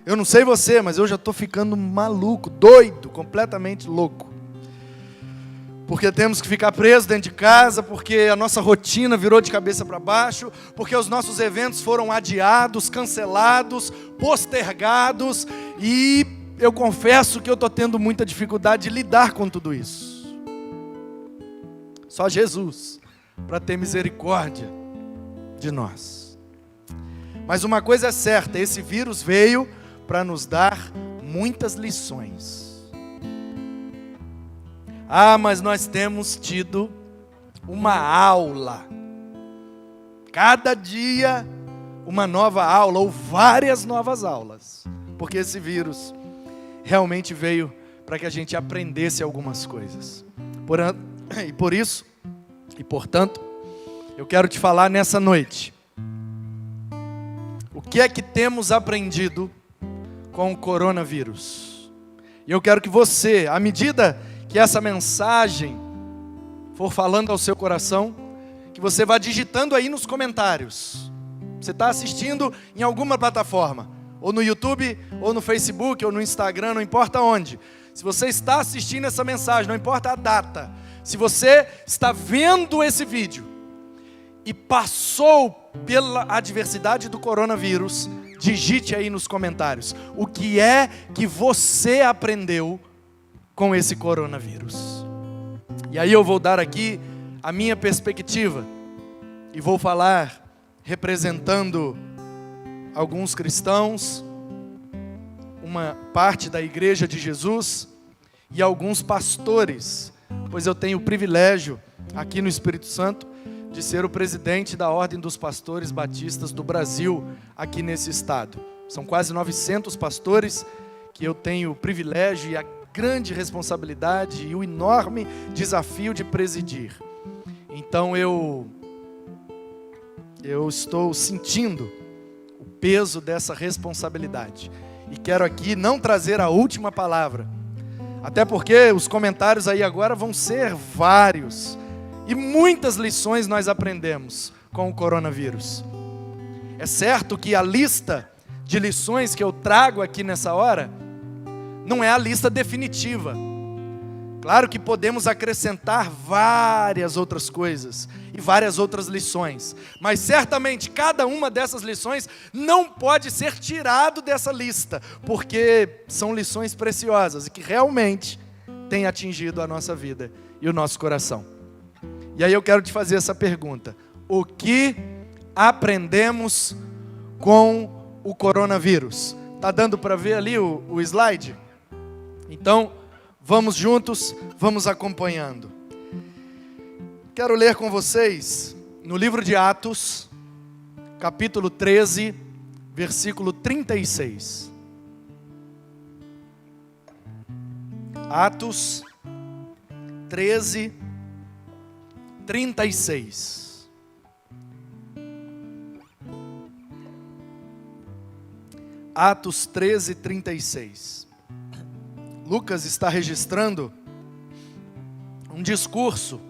Eu não sei você, mas eu já estou ficando maluco, doido, completamente louco. Porque temos que ficar presos dentro de casa, porque a nossa rotina virou de cabeça para baixo, porque os nossos eventos foram adiados, cancelados, postergados, e eu confesso que eu estou tendo muita dificuldade de lidar com tudo isso. Só Jesus para ter misericórdia de nós. Mas uma coisa é certa, esse vírus veio para nos dar muitas lições. Mas nós temos tido uma aula. Cada dia uma nova aula, ou várias novas aulas. Porque esse vírus realmente veio para que a gente aprendesse algumas coisas. E por isso, e portanto, eu quero te falar nessa noite. O que é que temos aprendido com o coronavírus? E eu quero que você, à medida que essa mensagem for falando ao seu coração, que você vá digitando aí nos comentários. Você está assistindo em alguma plataforma, ou no YouTube, ou no Facebook, ou no Instagram, não importa onde. Se você está assistindo essa mensagem, não importa a data. Se você está vendo esse vídeo e passou pela adversidade do coronavírus, digite aí nos comentários. O que é que você aprendeu com esse coronavírus? E aí eu vou dar aqui a minha perspectiva. E vou falar representando alguns cristãos, uma parte da Igreja de Jesus e alguns pastores, pois eu tenho o privilégio aqui no Espírito Santo de ser o presidente da Ordem dos Pastores Batistas do Brasil, aqui nesse estado. São quase 900 pastores que eu tenho o privilégio e a grande responsabilidade e o enorme desafio de presidir. Então eu estou sentindo o peso dessa responsabilidade. E quero aqui não trazer a última palavra, até porque os comentários aí agora vão ser vários. E muitas lições nós aprendemos com o coronavírus. É certo que a lista de lições que eu trago aqui nessa hora não é a lista definitiva. Claro que podemos acrescentar várias outras coisas e várias outras lições. Mas certamente cada uma dessas lições não pode ser tirado dessa lista, porque são lições preciosas e que realmente têm atingido a nossa vida e o nosso coração. E aí eu quero te fazer essa pergunta: o que aprendemos com o coronavírus? Está dando para ver ali o slide? Então, vamos juntos, vamos acompanhando. Quero ler com vocês no livro de Atos, capítulo 13, versículo 36. Atos 13, 36. Atos 13, 36. Lucas está registrando um discurso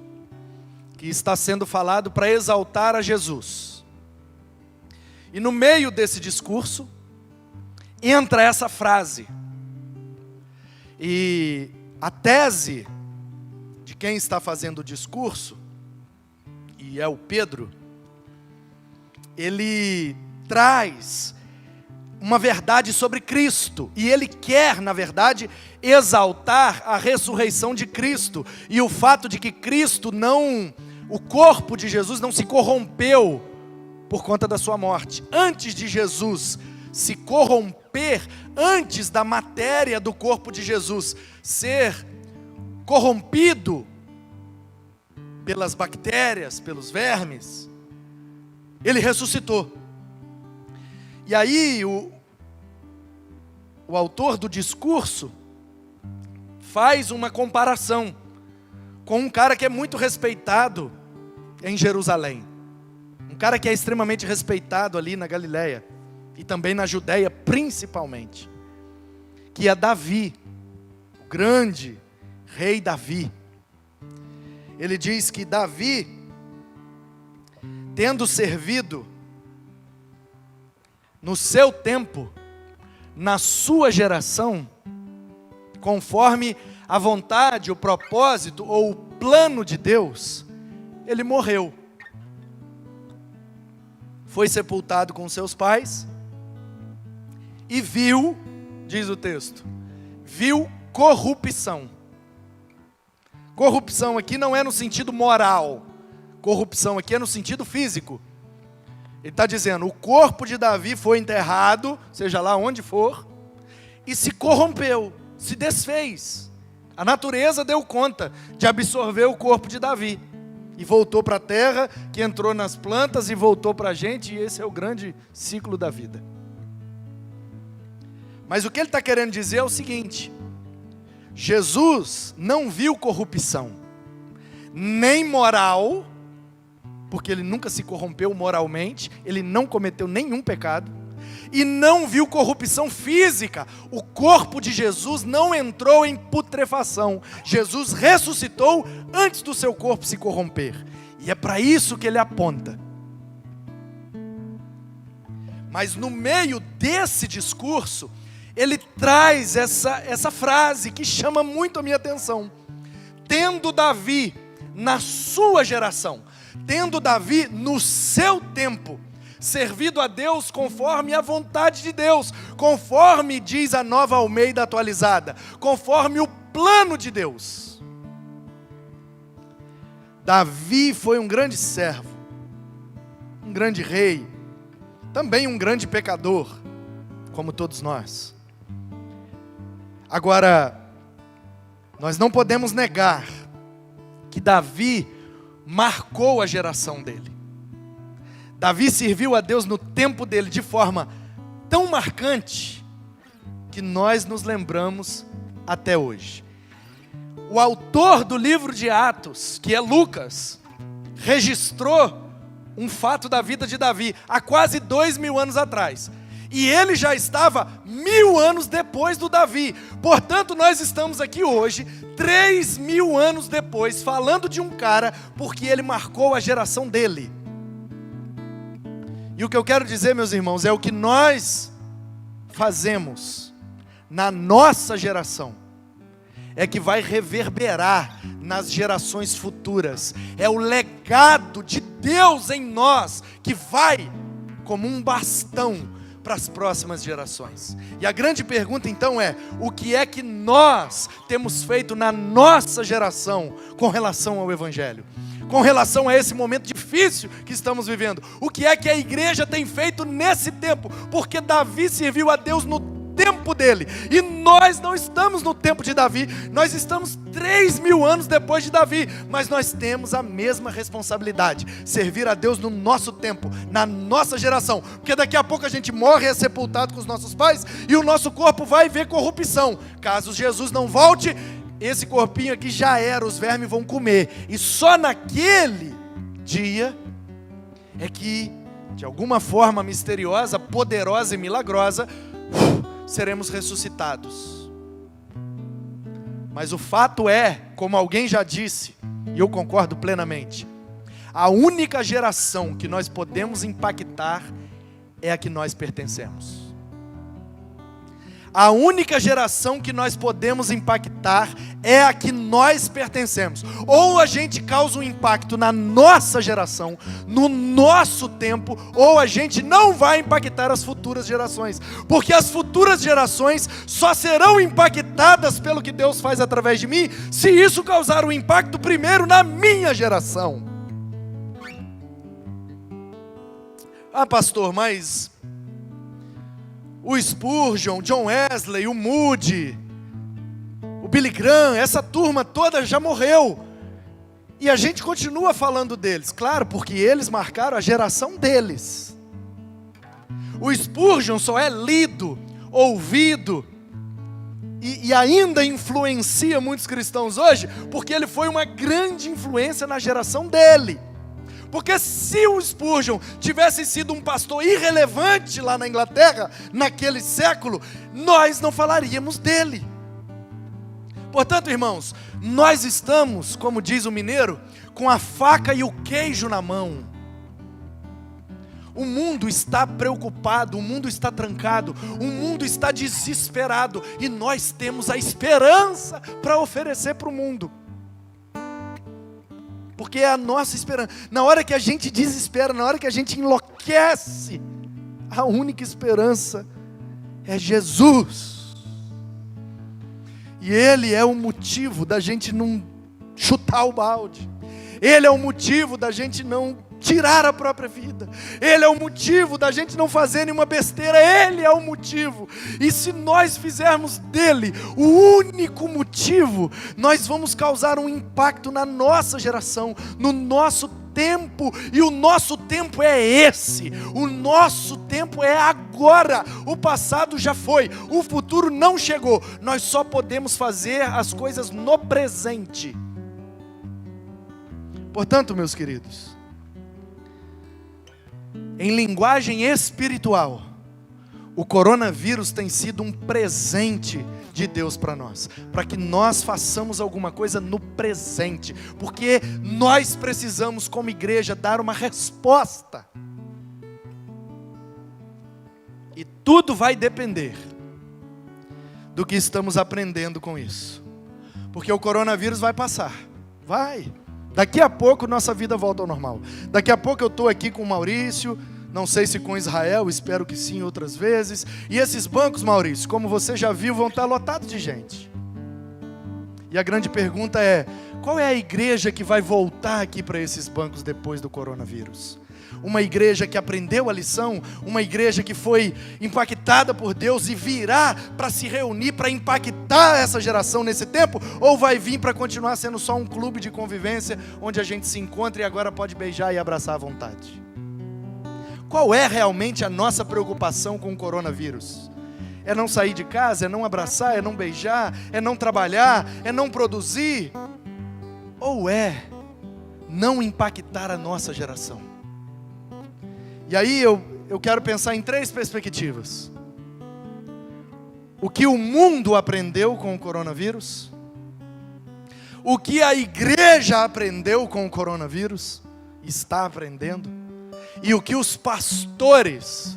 que está sendo falado para exaltar a Jesus. E no meio desse discurso, entra essa frase. E a tese de quem está fazendo o discurso, e é o Pedro, ele traz uma verdade sobre Cristo, e ele quer, na verdade, exaltar a ressurreição de Cristo, e o fato de que Cristo o corpo de Jesus não se corrompeu por conta da sua morte. Antes de Jesus se corromper, antes da matéria do corpo de Jesus ser corrompido pelas bactérias, pelos vermes, ele ressuscitou. E aí o autor do discurso faz uma comparação com um cara que é muito respeitado em Jerusalém. Um cara que é extremamente respeitado ali na Galileia e também na Judéia principalmente, que é Davi, o grande rei Davi. Ele diz que Davi, tendo servido no seu tempo, na sua geração, conforme a vontade, o propósito ou o plano de Deus, ele morreu. Foi sepultado com seus pais e viu, diz o texto, viu corrupção. Corrupção aqui não é no sentido moral, corrupção aqui é no sentido físico. Ele está dizendo, o corpo de Davi foi enterrado, seja lá onde for, e se corrompeu, se desfez. A natureza deu conta de absorver o corpo de Davi. E voltou para a terra, que entrou nas plantas e voltou para a gente, e esse é o grande ciclo da vida. Mas o que ele está querendo dizer é o seguinte: Jesus não viu corrupção, nem moral, porque ele nunca se corrompeu moralmente, ele não cometeu nenhum pecado, e não viu corrupção física. O corpo de Jesus não entrou em putrefação. Jesus ressuscitou antes do seu corpo se corromper. E é para isso que ele aponta. Mas no meio desse discurso, ele traz essa frase que chama muito a minha atenção. Tendo Davi na sua geração, tendo Davi no seu tempo, servido a Deus conforme a vontade de Deus, conforme diz a Nova Almeida atualizada, conforme o plano de Deus. Davi foi um grande servo, um grande rei, também um grande pecador, como todos nós. Agora, nós não podemos negar que Davi marcou a geração dele. Davi serviu a Deus no tempo dele de forma tão marcante que nós nos lembramos até hoje. O autor do livro de Atos, que é Lucas, registrou um fato da vida de Davi há quase 2000 anos atrás. E ele já estava 1000 anos depois do Davi. Portanto, nós estamos aqui hoje, 3000 anos depois, falando de um cara porque ele marcou a geração dele. E o que eu quero dizer, meus irmãos, é o que nós fazemos na nossa geração é que vai reverberar nas gerações futuras. É o legado de Deus em nós que vai como um bastão para as próximas gerações. E a grande pergunta então é: o que é que nós temos feito na nossa geração com relação ao Evangelho? Com relação a esse momento difícil que estamos vivendo? O que é que a igreja tem feito nesse tempo? Porque Davi serviu a Deus no tempo dele, e nós não estamos no tempo de Davi, nós estamos 3000 anos depois de Davi, mas nós temos a mesma responsabilidade, servir a Deus no nosso tempo, na nossa geração, porque daqui a pouco a gente morre, é sepultado com os nossos pais, e o nosso corpo vai ver corrupção. Caso Jesus não volte, esse corpinho aqui já era, os vermes vão comer, e só naquele dia é que, de alguma forma misteriosa, poderosa e milagrosa, seremos ressuscitados. Mas o fato é, como alguém já disse, e eu concordo plenamente, a única geração que nós podemos impactar é a que nós pertencemos. A única geração que nós podemos impactar é a que nós pertencemos. Ou a gente causa um impacto na nossa geração, no nosso tempo, ou a gente não vai impactar as futuras gerações. Porque as futuras gerações só serão impactadas pelo que Deus faz através de mim, se isso causar um impacto primeiro na minha geração. Ah, pastor, mas o Spurgeon, John Wesley, o Moody, o Billy Graham, essa turma toda já morreu. E a gente continua falando deles, claro, porque eles marcaram a geração deles. O Spurgeon só é lido, ouvido, e ainda influencia muitos cristãos hoje, porque ele foi uma grande influência na geração dele. Porque se o Spurgeon tivesse sido um pastor irrelevante lá na Inglaterra, naquele século, nós não falaríamos dele. Portanto, irmãos, nós estamos, como diz o mineiro, com a faca e o queijo na mão. O mundo está preocupado, o mundo está trancado, o mundo está desesperado, e nós temos a esperança para oferecer para o mundo. Porque é a nossa esperança. Na hora que a gente desespera, na hora que a gente enlouquece, a única esperança é Jesus. E Ele é o motivo da gente não chutar o balde. Ele é o motivo da gente não tirar a própria vida. Ele é o motivo da gente não fazer nenhuma besteira. Ele é o motivo. E se nós fizermos dele o único motivo, nós vamos causar um impacto na nossa geração, no nosso tempo. E o nosso tempo é esse. O nosso tempo é agora. O passado já foi. O futuro não chegou. Nós só podemos fazer as coisas no presente. Portanto, meus queridos, em linguagem espiritual, o coronavírus tem sido um presente de Deus para nós, para que nós façamos alguma coisa no presente, porque nós precisamos, como igreja, dar uma resposta. E tudo vai depender do que estamos aprendendo com isso, porque o coronavírus vai passar, vai. Daqui a pouco nossa vida volta ao normal. Daqui a pouco eu estou aqui com o Maurício, não sei se com Israel, espero que sim outras vezes. E esses bancos, Maurício, como você já viu, vão estar lotados de gente. E a grande pergunta é, qual é a igreja que vai voltar aqui para esses bancos depois do coronavírus? Uma igreja que aprendeu a lição, uma igreja que foi impactada por Deus e virá para se reunir, para impactar essa geração nesse tempo? Ou vai vir para continuar sendo só um clube de convivência, onde a gente se encontra e agora pode beijar e abraçar à vontade? Qual é realmente a nossa preocupação com o coronavírus? É não sair de casa, é não abraçar, é não beijar, é não trabalhar, é não produzir? Ou é não impactar a nossa geração? E aí eu quero pensar em 3 perspectivas. O que o mundo aprendeu com o coronavírus, o que a igreja aprendeu com o coronavírus, está aprendendo, e o que os pastores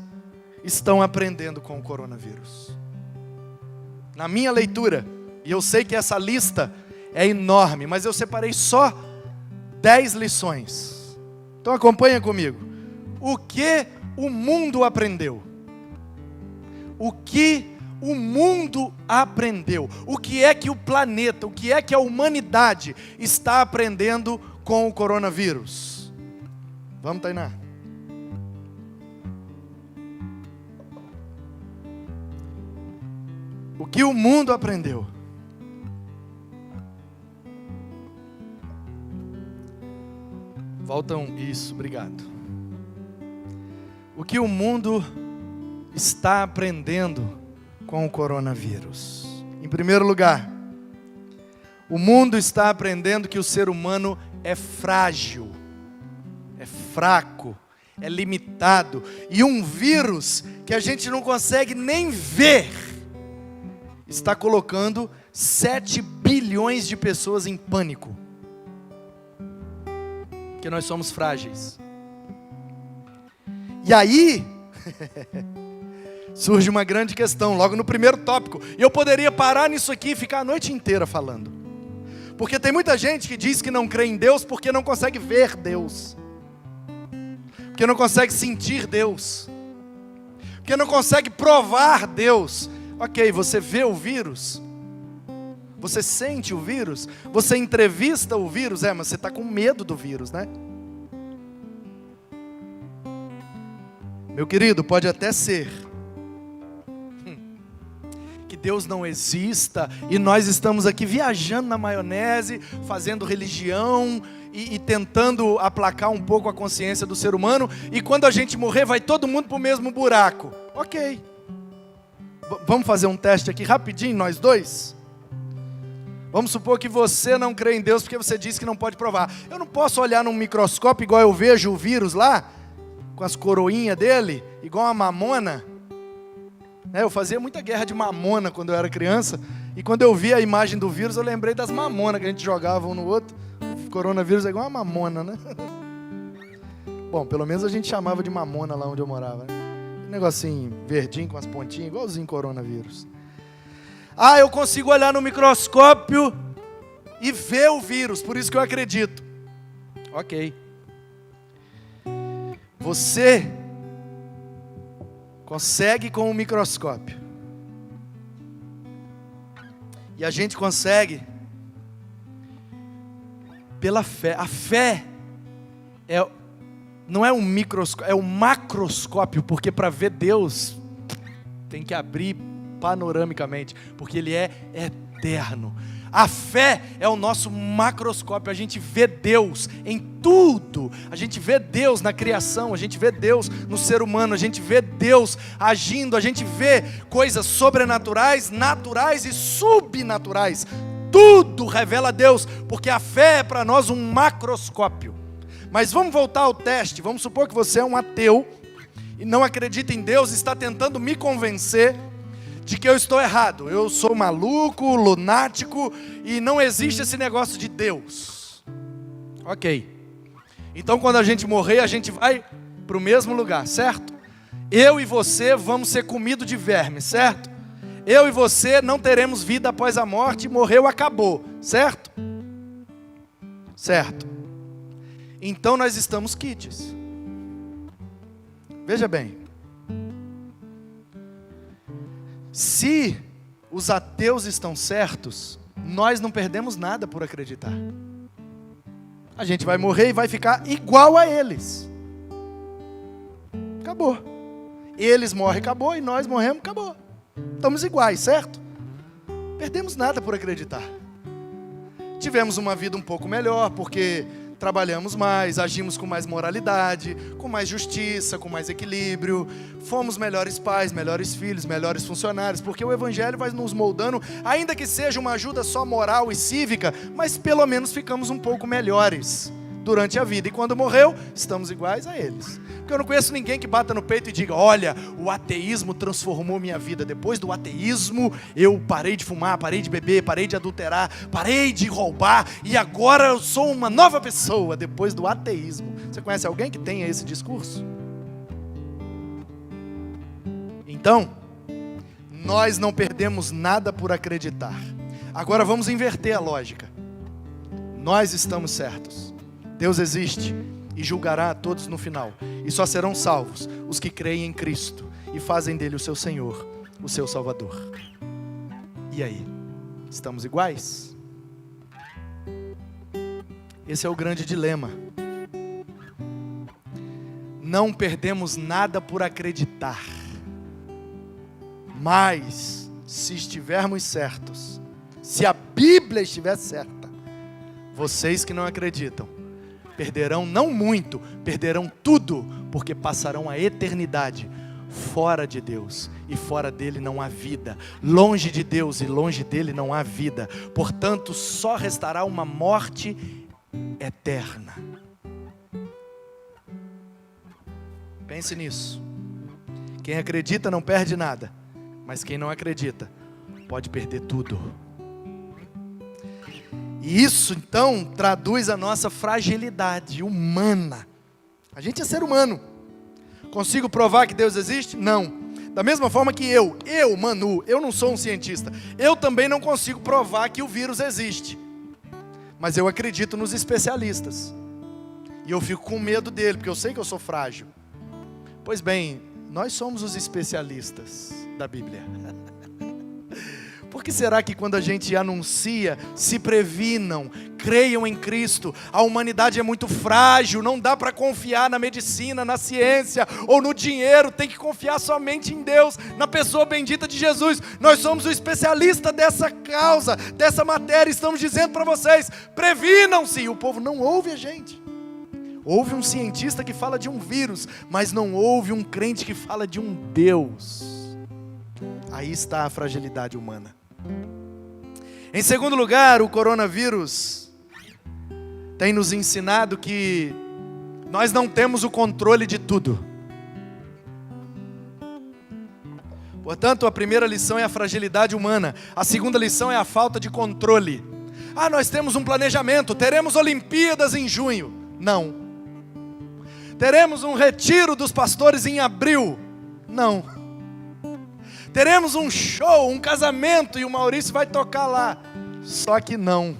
estão aprendendo com o coronavírus. Na minha leitura, e eu sei que essa lista é enorme, mas eu separei só 10 lições. Então acompanha comigo. O que o mundo aprendeu? O que o mundo aprendeu? O que é que o planeta, o que é que a humanidade está aprendendo com o coronavírus? Vamos, Tainá. O que o mundo aprendeu? Voltam, isso, obrigado. O que o mundo está aprendendo com o coronavírus? Em primeiro lugar, o mundo está aprendendo que o ser humano é frágil, é fraco, é limitado, e um vírus que a gente não consegue nem ver está colocando 7 bilhões de pessoas em pânico, porque nós somos frágeis. E aí, surge uma grande questão, logo no primeiro tópico. E eu poderia parar nisso aqui e ficar a noite inteira falando. Porque tem muita gente que diz que não crê em Deus porque não consegue ver Deus. Porque não consegue sentir Deus. Porque não consegue provar Deus. Ok, você vê o vírus. Você sente o vírus. Você entrevista o vírus. Mas você está com medo do vírus, né? Meu querido, pode até ser que Deus não exista e nós estamos aqui viajando na maionese, fazendo religião e tentando aplacar um pouco a consciência do ser humano, e quando a gente morrer vai todo mundo para o mesmo buraco. Ok. Vamos fazer um teste aqui rapidinho, nós dois? Vamos supor que você não crê em Deus porque você disse que não pode provar. Eu não posso olhar num microscópio igual eu vejo o vírus lá, com as coroinhas dele, igual uma mamona. Eu fazia muita guerra de mamona quando eu era criança, e quando eu vi a imagem do vírus, eu lembrei das mamonas que a gente jogava um no outro. O coronavírus é igual uma mamona, né? Bom, pelo menos a gente chamava de mamona lá onde eu morava, né? Um negocinho verdinho com as pontinhas, igualzinho coronavírus. Ah, eu consigo olhar no microscópio e ver o vírus, por isso que eu acredito. Ok. Você consegue com o microscópio. E a gente consegue pela fé. A fé não é um microscópio, é um macroscópio, porque para ver Deus tem que abrir panoramicamente, porque Ele é eterno. A fé é o nosso macroscópio, a gente vê Deus em tudo, a gente vê Deus na criação, a gente vê Deus no ser humano, a gente vê Deus agindo, a gente vê coisas sobrenaturais, naturais e subnaturais, tudo revela Deus, porque a fé é para nós um macroscópio. Mas vamos voltar ao teste, vamos supor que você é um ateu, e não acredita em Deus, está tentando me convencer de que eu estou errado, eu sou maluco, lunático, e não existe esse negócio de Deus. Ok, então quando a gente morrer, a gente vai para o mesmo lugar, certo? Eu e você vamos ser comidos de verme, certo? Eu e você não teremos vida após a morte, morreu, acabou, certo? Certo. Então nós estamos quites. Veja bem, se os ateus estão certos, nós não perdemos nada por acreditar. A gente vai morrer e vai ficar igual a eles. Acabou. Eles morrem, acabou, e nós morremos, acabou. Estamos iguais, certo? Perdemos nada por acreditar. Tivemos uma vida um pouco melhor, porque trabalhamos mais, agimos com mais moralidade, com mais justiça, com mais equilíbrio, fomos melhores pais, melhores filhos, melhores funcionários, porque o Evangelho vai nos moldando, ainda que seja uma ajuda só moral e cívica, mas pelo menos ficamos um pouco melhores durante a vida, e quando morreu, estamos iguais a eles. Porque eu não conheço ninguém que bata no peito e diga: olha, o ateísmo transformou minha vida. Depois do ateísmo, eu parei de fumar, parei de beber, parei de adulterar, parei de roubar, e agora eu sou uma nova pessoa depois do ateísmo. Você conhece alguém que tenha esse discurso? Então, nós não perdemos nada por acreditar. Agora vamos inverter a lógica. Nós estamos certos. Deus existe e julgará a todos no final. E só serão salvos os que creem em Cristo e fazem dele o seu Senhor, o seu Salvador. E aí? Estamos iguais? Esse é o grande dilema. Não perdemos nada por acreditar. Mas, se estivermos certos, se a Bíblia estiver certa, vocês que não acreditam, perderão não muito, perderão tudo, porque passarão a eternidade fora de Deus, e fora dele não há vida. Longe de Deus e longe dele não há vida. Portanto, só restará uma morte eterna. Pense nisso. Quem acredita não perde nada, mas quem não acredita pode perder tudo. E isso então traduz a nossa fragilidade humana. A gente é ser humano. Consigo provar que Deus existe? Não. Da mesma forma que eu, Manu, eu não sou um cientista. Eu também não consigo provar que o vírus existe. Mas eu acredito nos especialistas. E eu fico com medo dele, porque eu sei que eu sou frágil. Pois bem, nós somos os especialistas da Bíblia. Por que será que quando a gente anuncia, se previnam, creiam em Cristo, a humanidade é muito frágil, não dá para confiar na medicina, na ciência ou no dinheiro, tem que confiar somente em Deus, na pessoa bendita de Jesus. Nós somos o especialista dessa causa, dessa matéria, estamos dizendo para vocês, previnam-se. E o povo não ouve a gente. Ouve um cientista que fala de um vírus, mas não ouve um crente que fala de um Deus. Aí está a fragilidade humana. Em segundo lugar, o coronavírus tem nos ensinado que nós não temos o controle de tudo. Portanto, a primeira lição é a fragilidade humana. A segunda lição é a falta de controle. Nós temos um planejamento, teremos Olimpíadas em junho. Não. Teremos um retiro dos pastores em abril? Não. Teremos um show, um casamento e o Maurício vai tocar lá? Só que não.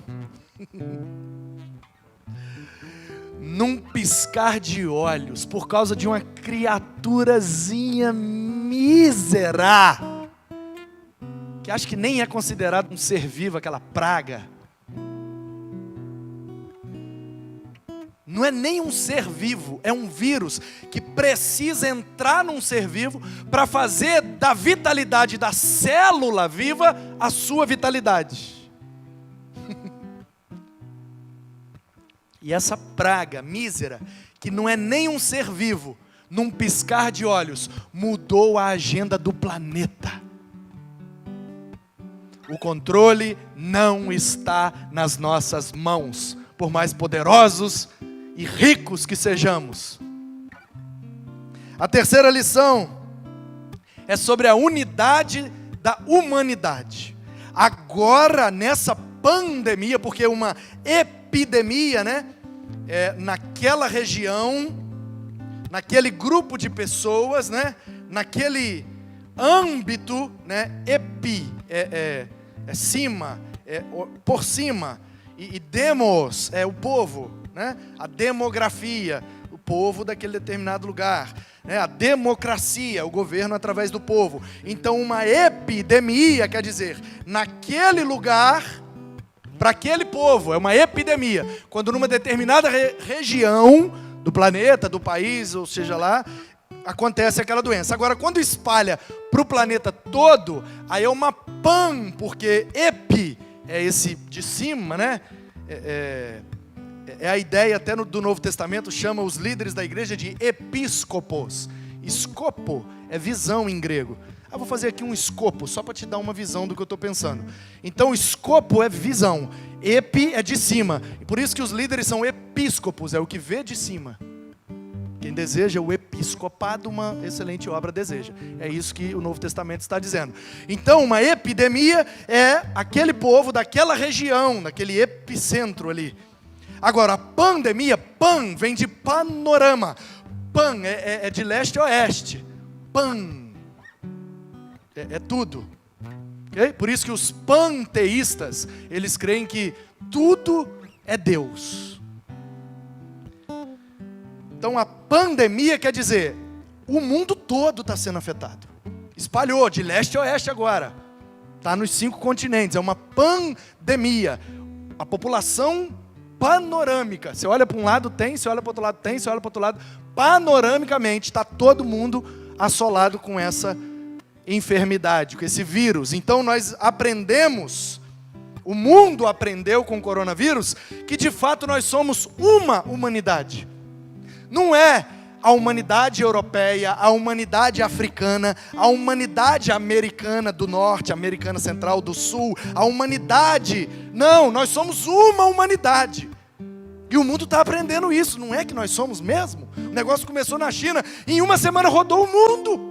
Num piscar de olhos, por causa de uma criaturazinha mísera, que acho que nem é considerado um ser vivo, aquela praga. Não é nem um ser vivo, é um vírus que precisa entrar num ser vivo para fazer da vitalidade da célula viva a sua vitalidade. E essa praga mísera, que não é nem um ser vivo, num piscar de olhos, mudou a agenda do planeta. O controle não está nas nossas mãos, por mais poderosos e ricos que sejamos. A terceira lição é sobre a unidade da humanidade. Agora, nessa pandemia, porque uma epidemia, né? Naquela região, naquele grupo de pessoas, né? Naquele âmbito, né? Cima, por cima, e demos, o povo, né? A demografia, o povo daquele determinado lugar, né? A democracia, o governo através do povo. Então uma epidemia quer dizer, naquele lugar, para aquele povo, é uma epidemia. Quando numa determinada região do planeta, do país, ou seja lá, acontece aquela doença. Agora, quando espalha para o planeta todo, aí é uma pan, porque epi é esse de cima, né? É a ideia até do Novo Testamento, chama os líderes da igreja de episcopos. Escopo é visão em grego. Vou fazer aqui um escopo, só para te dar uma visão do que eu estou pensando. Então, escopo é visão, epi é de cima. E por isso que os líderes são episcopos, é o que vê de cima. Quem deseja o episcopado, uma excelente obra deseja. É isso que o Novo Testamento está dizendo. Então, uma epidemia é aquele povo daquela região, daquele epicentro ali. Agora, a pandemia, pan, vem de panorama. Pan é de leste a oeste. Pan. É tudo. Okay? Por isso que os panteístas, eles creem que tudo é Deus. Então a pandemia quer dizer, o mundo todo está sendo afetado. Espalhou de leste a oeste agora. Está nos 5 continentes, é uma pandemia. A população panorâmica. Você olha para um lado tem, você olha para o outro lado tem, você olha para o outro lado. Panoramicamente está todo mundo assolado com essa enfermidade, com esse vírus. Então nós aprendemos, o mundo aprendeu com o coronavírus, que de fato nós somos uma humanidade. Não é a humanidade europeia, a humanidade africana, a humanidade americana do norte, americana central do sul, a humanidade. Não, nós somos uma humanidade. E o mundo está aprendendo isso, não é que nós somos mesmo? O negócio começou na China, em uma semana rodou o mundo.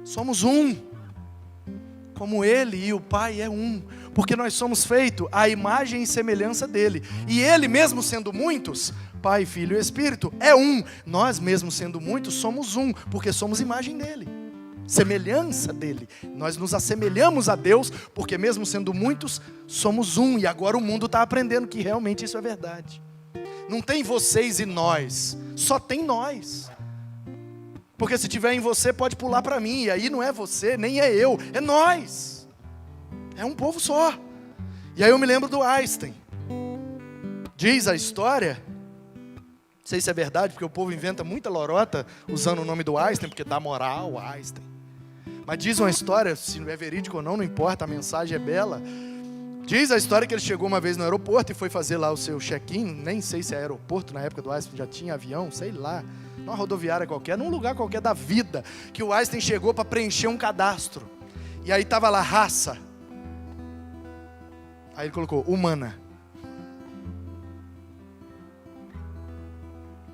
Somos um, como Ele e o Pai é um, porque nós somos feitos à imagem e semelhança dEle, e Ele mesmo sendo muitos, Pai, Filho e Espírito, é um, nós mesmo sendo muitos somos um, porque somos imagem dEle, semelhança dEle, nós nos assemelhamos a Deus, porque mesmo sendo muitos, somos um, e agora o mundo está aprendendo que realmente isso é verdade, não tem vocês e nós, só tem nós. Porque se tiver em você, pode pular para mim. E aí não é você, nem é eu, é nós. É um povo só. E aí eu me lembro do Einstein. Diz a história, não sei se é verdade, porque o povo inventa muita lorota usando o nome do Einstein, porque dá moral, Einstein. Mas diz uma história, se não é verídico ou não, não importa, a mensagem é bela. Diz a história que ele chegou uma vez no aeroporto e foi fazer lá o seu check-in, nem sei se é aeroporto, na época do Einstein já tinha avião, sei lá. Numa rodoviária qualquer, num lugar qualquer da vida, que o Einstein chegou para preencher um cadastro. E aí estava lá, raça. Aí ele colocou, humana.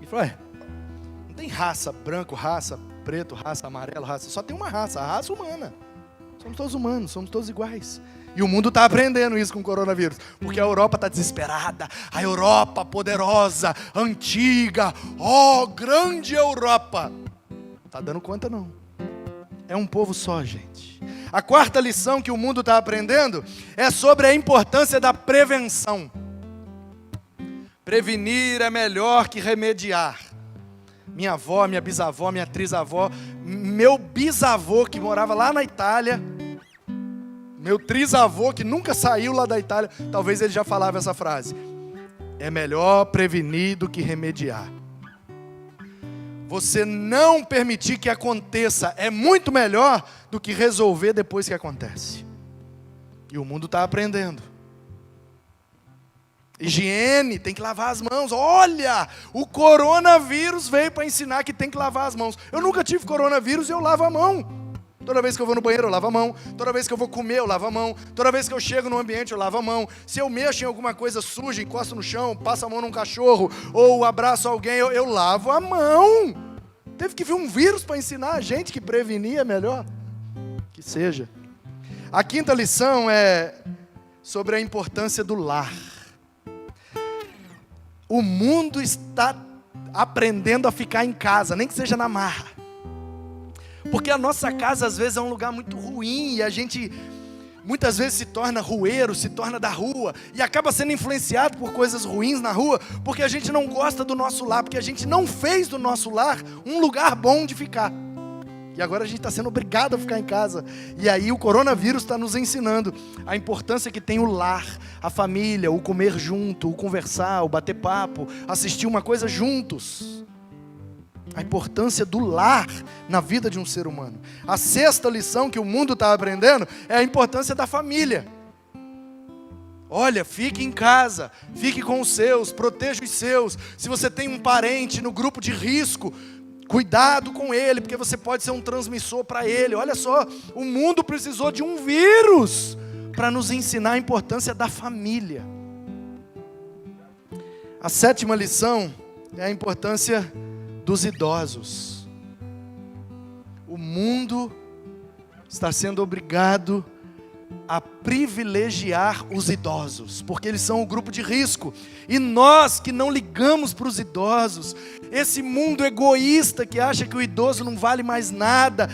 E falou, não tem raça branco, raça preto, raça amarelo, raça. Só tem uma raça, a raça humana. Somos todos humanos, somos todos iguais. E o mundo está aprendendo isso com o coronavírus, porque a Europa está desesperada. A Europa poderosa, antiga, grande Europa. Está dando conta não. É um povo só, gente. A quarta lição que o mundo está aprendendo é sobre a importância da prevenção. Prevenir é melhor que remediar. Minha avó, minha bisavó, minha trisavó, meu bisavô que morava lá na Itália, meu trisavô que nunca saiu lá da Itália, talvez ele já falava essa frase: é melhor prevenir do que remediar. Você não permitir que aconteça é muito melhor do que resolver depois que acontece. E o mundo está aprendendo. Higiene, tem que lavar as mãos. Olha, o coronavírus veio para ensinar que tem que lavar as mãos. Eu nunca tive coronavírus e eu lavo a mão. Toda vez que eu vou no banheiro eu lavo a mão. Toda vez que eu vou comer eu lavo a mão. Toda vez que eu chego no ambiente eu lavo a mão. Se eu mexo em alguma coisa suja, encosto no chão, passo a mão num cachorro ou abraço alguém, eu lavo a mão. Teve que vir um vírus para ensinar a gente que prevenir é melhor. Que seja. A quinta lição é sobre a importância do lar. O mundo está aprendendo a ficar em casa, nem que seja na marra. Porque a nossa casa às vezes é um lugar muito ruim e a gente muitas vezes se torna rueiro, se torna da rua e acaba sendo influenciado por coisas ruins na rua, porque a gente não gosta do nosso lar, porque a gente não fez do nosso lar um lugar bom de ficar. E agora a gente está sendo obrigado a ficar em casa. E aí o coronavírus está nos ensinando a importância que tem o lar, a família, o comer junto, o conversar, o bater papo, assistir uma coisa juntos. A importância do lar na vida de um ser humano. A sexta lição que o mundo está aprendendo é a importância da família. Olha, fique em casa, fique com os seus, proteja os seus. Se você tem um parente no grupo de risco, cuidado com ele, porque você pode ser um transmissor para ele. Olha só, o mundo precisou de um vírus para nos ensinar a importância da família. A sétima lição é a importância dos idosos. O mundo está sendo obrigado a privilegiar os idosos, porque eles são o grupo de risco. E nós que não ligamos para os idosos, esse mundo egoísta que acha que o idoso não vale mais nada,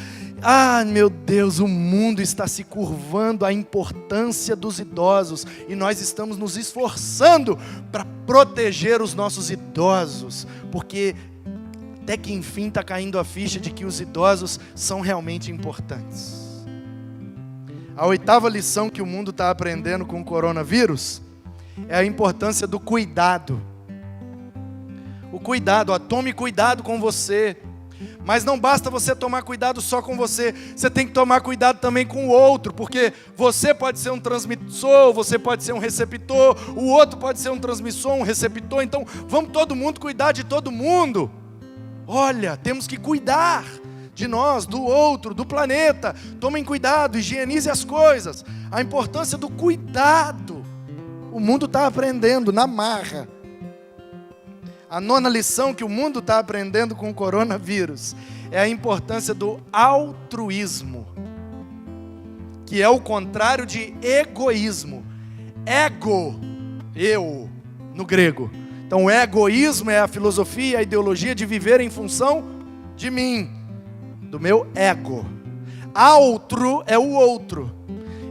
meu Deus, o mundo está se curvando à importância dos idosos, e nós estamos nos esforçando para proteger os nossos idosos, porque até que enfim está caindo a ficha de que os idosos são realmente importantes. A oitava lição que o mundo está aprendendo com o coronavírus é a importância do cuidado. O cuidado, tome cuidado com você. Mas não basta você tomar cuidado só com você, você tem que tomar cuidado também com o outro, porque você pode ser um transmissor, você pode ser um receptor, o outro pode ser um transmissor, um receptor, então vamos todo mundo cuidar de todo mundo. Olha, temos que cuidar de nós, do outro, do planeta. Tomem cuidado, higienize as coisas. A importância do cuidado. O mundo está aprendendo na marra. A nona lição que o mundo está aprendendo com o coronavírus é a importância do altruísmo, que é o contrário de egoísmo. Ego, eu, no grego. Então o egoísmo é a filosofia, a ideologia de viver em função de mim, do meu ego. Altru é o outro.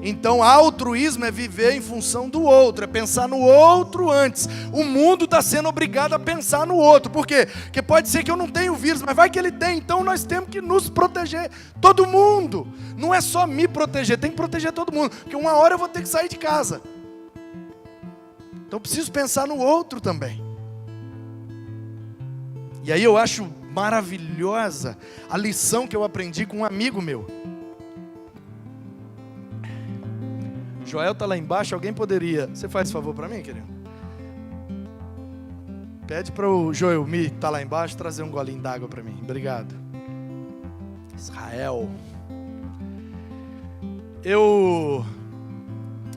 Então altruísmo é viver em função do outro, é pensar no outro antes. O mundo está sendo obrigado a pensar no outro. Por quê? Porque pode ser que eu não tenha o vírus, mas vai que ele tem. Então nós temos que nos proteger, todo mundo. Não é só me proteger, tem que proteger todo mundo, porque uma hora eu vou ter que sair de casa. Então eu preciso pensar no outro também. E aí eu acho maravilhosa a lição que eu aprendi com um amigo meu. Joel está lá embaixo, alguém poderia... Você faz favor para mim, querido? Pede para o Joel Mi estar lá embaixo, trazer um golinho d'água para mim. Obrigado. Israel.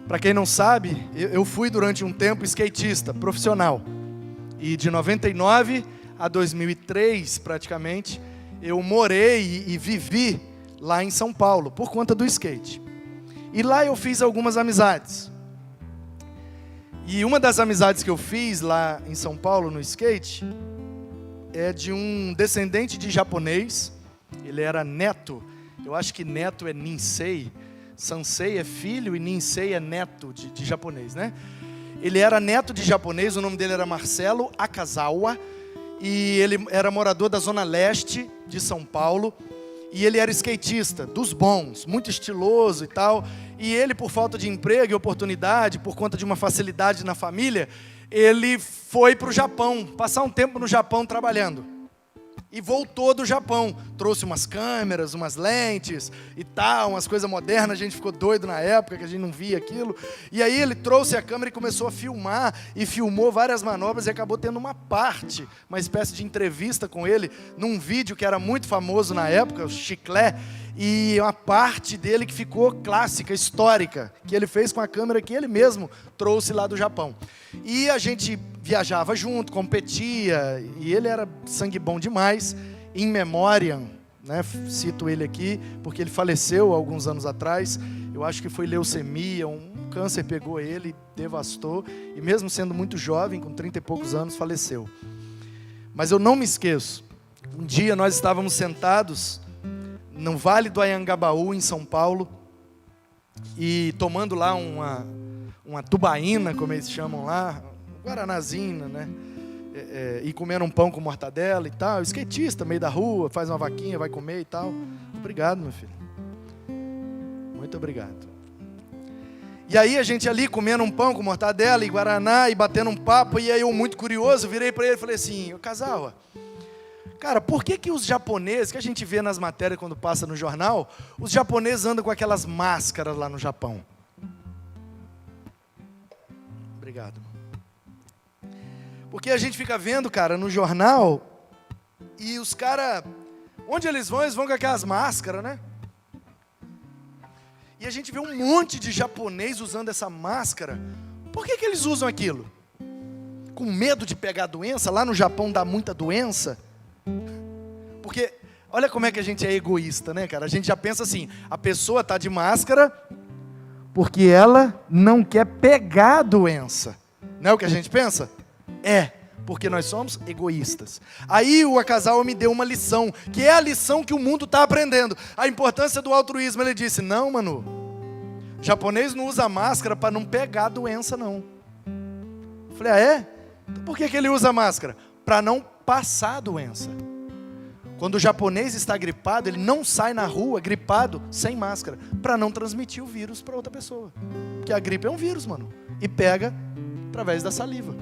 Para quem não sabe, eu fui durante um tempo skatista profissional. E de 99 a 2003, praticamente, eu morei e vivi lá em São Paulo, por conta do skate. E lá eu fiz algumas amizades. E uma das amizades que eu fiz lá em São Paulo, no skate, é de um descendente de japonês. Ele era neto, eu acho que neto é Ninsei, Sansei é filho e Ninsei é neto de japonês, né? Ele era neto de japonês, o nome dele era Marcelo Akazawa, e ele era morador da zona leste de São Paulo, e ele era skatista, dos bons, muito estiloso e tal, e ele, por falta de emprego e oportunidade, por conta de uma facilidade na família, ele foi para o Japão, passar um tempo no Japão trabalhando. E voltou do Japão, trouxe umas câmeras, umas lentes e tal, umas coisas modernas, a gente ficou doido na época, que a gente não via aquilo. E aí ele trouxe a câmera e começou a filmar, e filmou várias manobras, e acabou tendo uma parte, uma espécie de entrevista com ele, num vídeo que era muito famoso na época, o Chiclé, e uma parte dele que ficou clássica, histórica, que ele fez com a câmera que ele mesmo trouxe lá do Japão. E a gente viajava junto, competia, e ele era sangue bom demais, in memoriam, né? Cito ele aqui, porque ele faleceu alguns anos atrás, eu acho que foi leucemia, um câncer pegou ele, devastou, e mesmo sendo muito jovem, com 30 e poucos anos, faleceu. Mas eu não me esqueço, um dia nós estávamos sentados no Vale do Anhangabaú, em São Paulo, e tomando lá uma tubaína, como eles chamam lá, guaranazina, né? E comendo um pão com mortadela e tal. Skatista, meio da rua, faz uma vaquinha, vai comer e tal. Obrigado, meu filho. Muito obrigado. E aí a gente ali comendo um pão com mortadela e guaraná e batendo um papo, e aí eu, muito curioso, virei para ele e falei assim: ô Kazawa, cara, por que os japoneses, que a gente vê nas matérias quando passa no jornal, os japoneses andam com aquelas máscaras lá no Japão? Obrigado. Porque a gente fica vendo, cara, no jornal, e os caras, onde eles vão com aquelas máscaras, né? E a gente vê um monte de japonês usando essa máscara. Por que eles usam aquilo? Com medo de pegar doença? Lá no Japão dá muita doença. Porque, olha como é que a gente é egoísta, né, cara? A gente já pensa assim, a pessoa está de máscara porque ela não quer pegar a doença. Não é o que a gente pensa? É, porque nós somos egoístas. Aí o Akazawa me deu uma lição, que é a lição que o mundo está aprendendo. A importância do altruísmo. Ele disse: não, mano, japonês não usa máscara para não pegar a doença, não. Eu falei: ah, é? Então por que ele usa máscara? Para não passar a doença. Quando o japonês está gripado, ele não sai na rua gripado sem máscara, para não transmitir o vírus para outra pessoa. Porque a gripe é um vírus, mano, e pega através da saliva.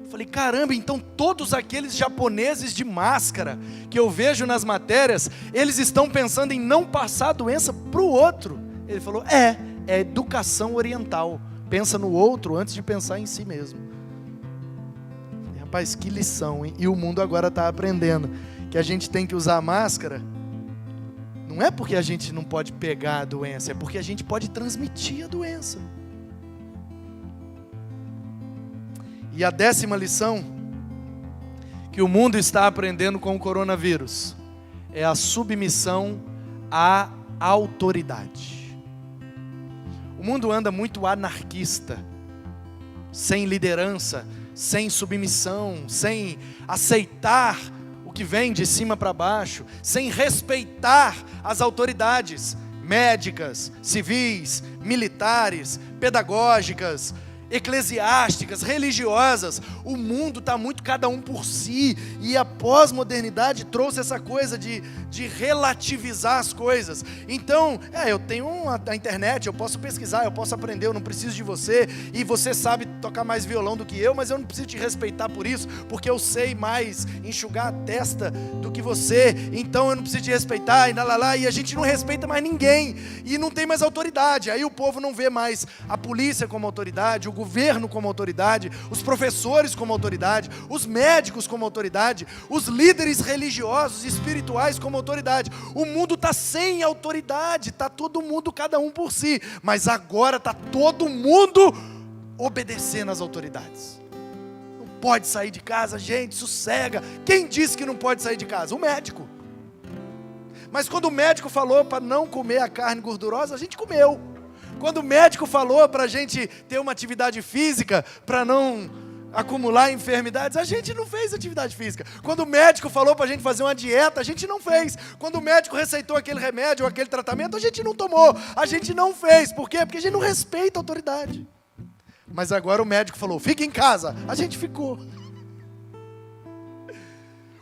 Falei: caramba, então todos aqueles japoneses de máscara que eu vejo nas matérias, eles estão pensando em não passar a doença para o outro. Ele falou: é educação oriental, pensa no outro antes de pensar em si mesmo. Rapaz, que lição, hein? E o mundo agora está aprendendo que a gente tem que usar máscara. Não é porque a gente não pode pegar a doença, é porque a gente pode transmitir a doença. E a 10ª lição que o mundo está aprendendo com o coronavírus é a submissão à autoridade. O mundo anda muito anarquista, sem liderança, sem submissão, sem aceitar o que vem de cima para baixo, sem respeitar as autoridades médicas, civis, militares, pedagógicas, eclesiásticas, religiosas. O mundo está muito cada um por si, e a pós-modernidade trouxe essa coisa de relativizar as coisas. Então, eu tenho a internet, eu posso pesquisar, eu posso aprender, eu não preciso de você, e você sabe tocar mais violão do que eu, mas eu não preciso te respeitar por isso, porque eu sei mais enxugar a testa do que você, então eu não preciso te respeitar, e a gente não respeita mais ninguém, e não tem mais autoridade. Aí o povo não vê mais a polícia como autoridade, o governo como autoridade, os professores como autoridade, os médicos como autoridade, os líderes religiosos e espirituais como autoridade. O mundo está sem autoridade, está todo mundo, cada um por si, mas agora está todo mundo obedecendo às autoridades. Não pode sair de casa, gente, sossega. Quem disse que não pode sair de casa? O médico. Mas quando o médico falou para não comer a carne gordurosa, a gente comeu. Quando o médico falou para a gente ter uma atividade física, para não acumular enfermidades, a gente não fez atividade física. Quando o médico falou para a gente fazer uma dieta, a gente não fez. Quando o médico receitou aquele remédio ou aquele tratamento, a gente não tomou. A gente não fez. Por quê? Porque a gente não respeita a autoridade. Mas agora o médico falou, fica em casa. A gente ficou.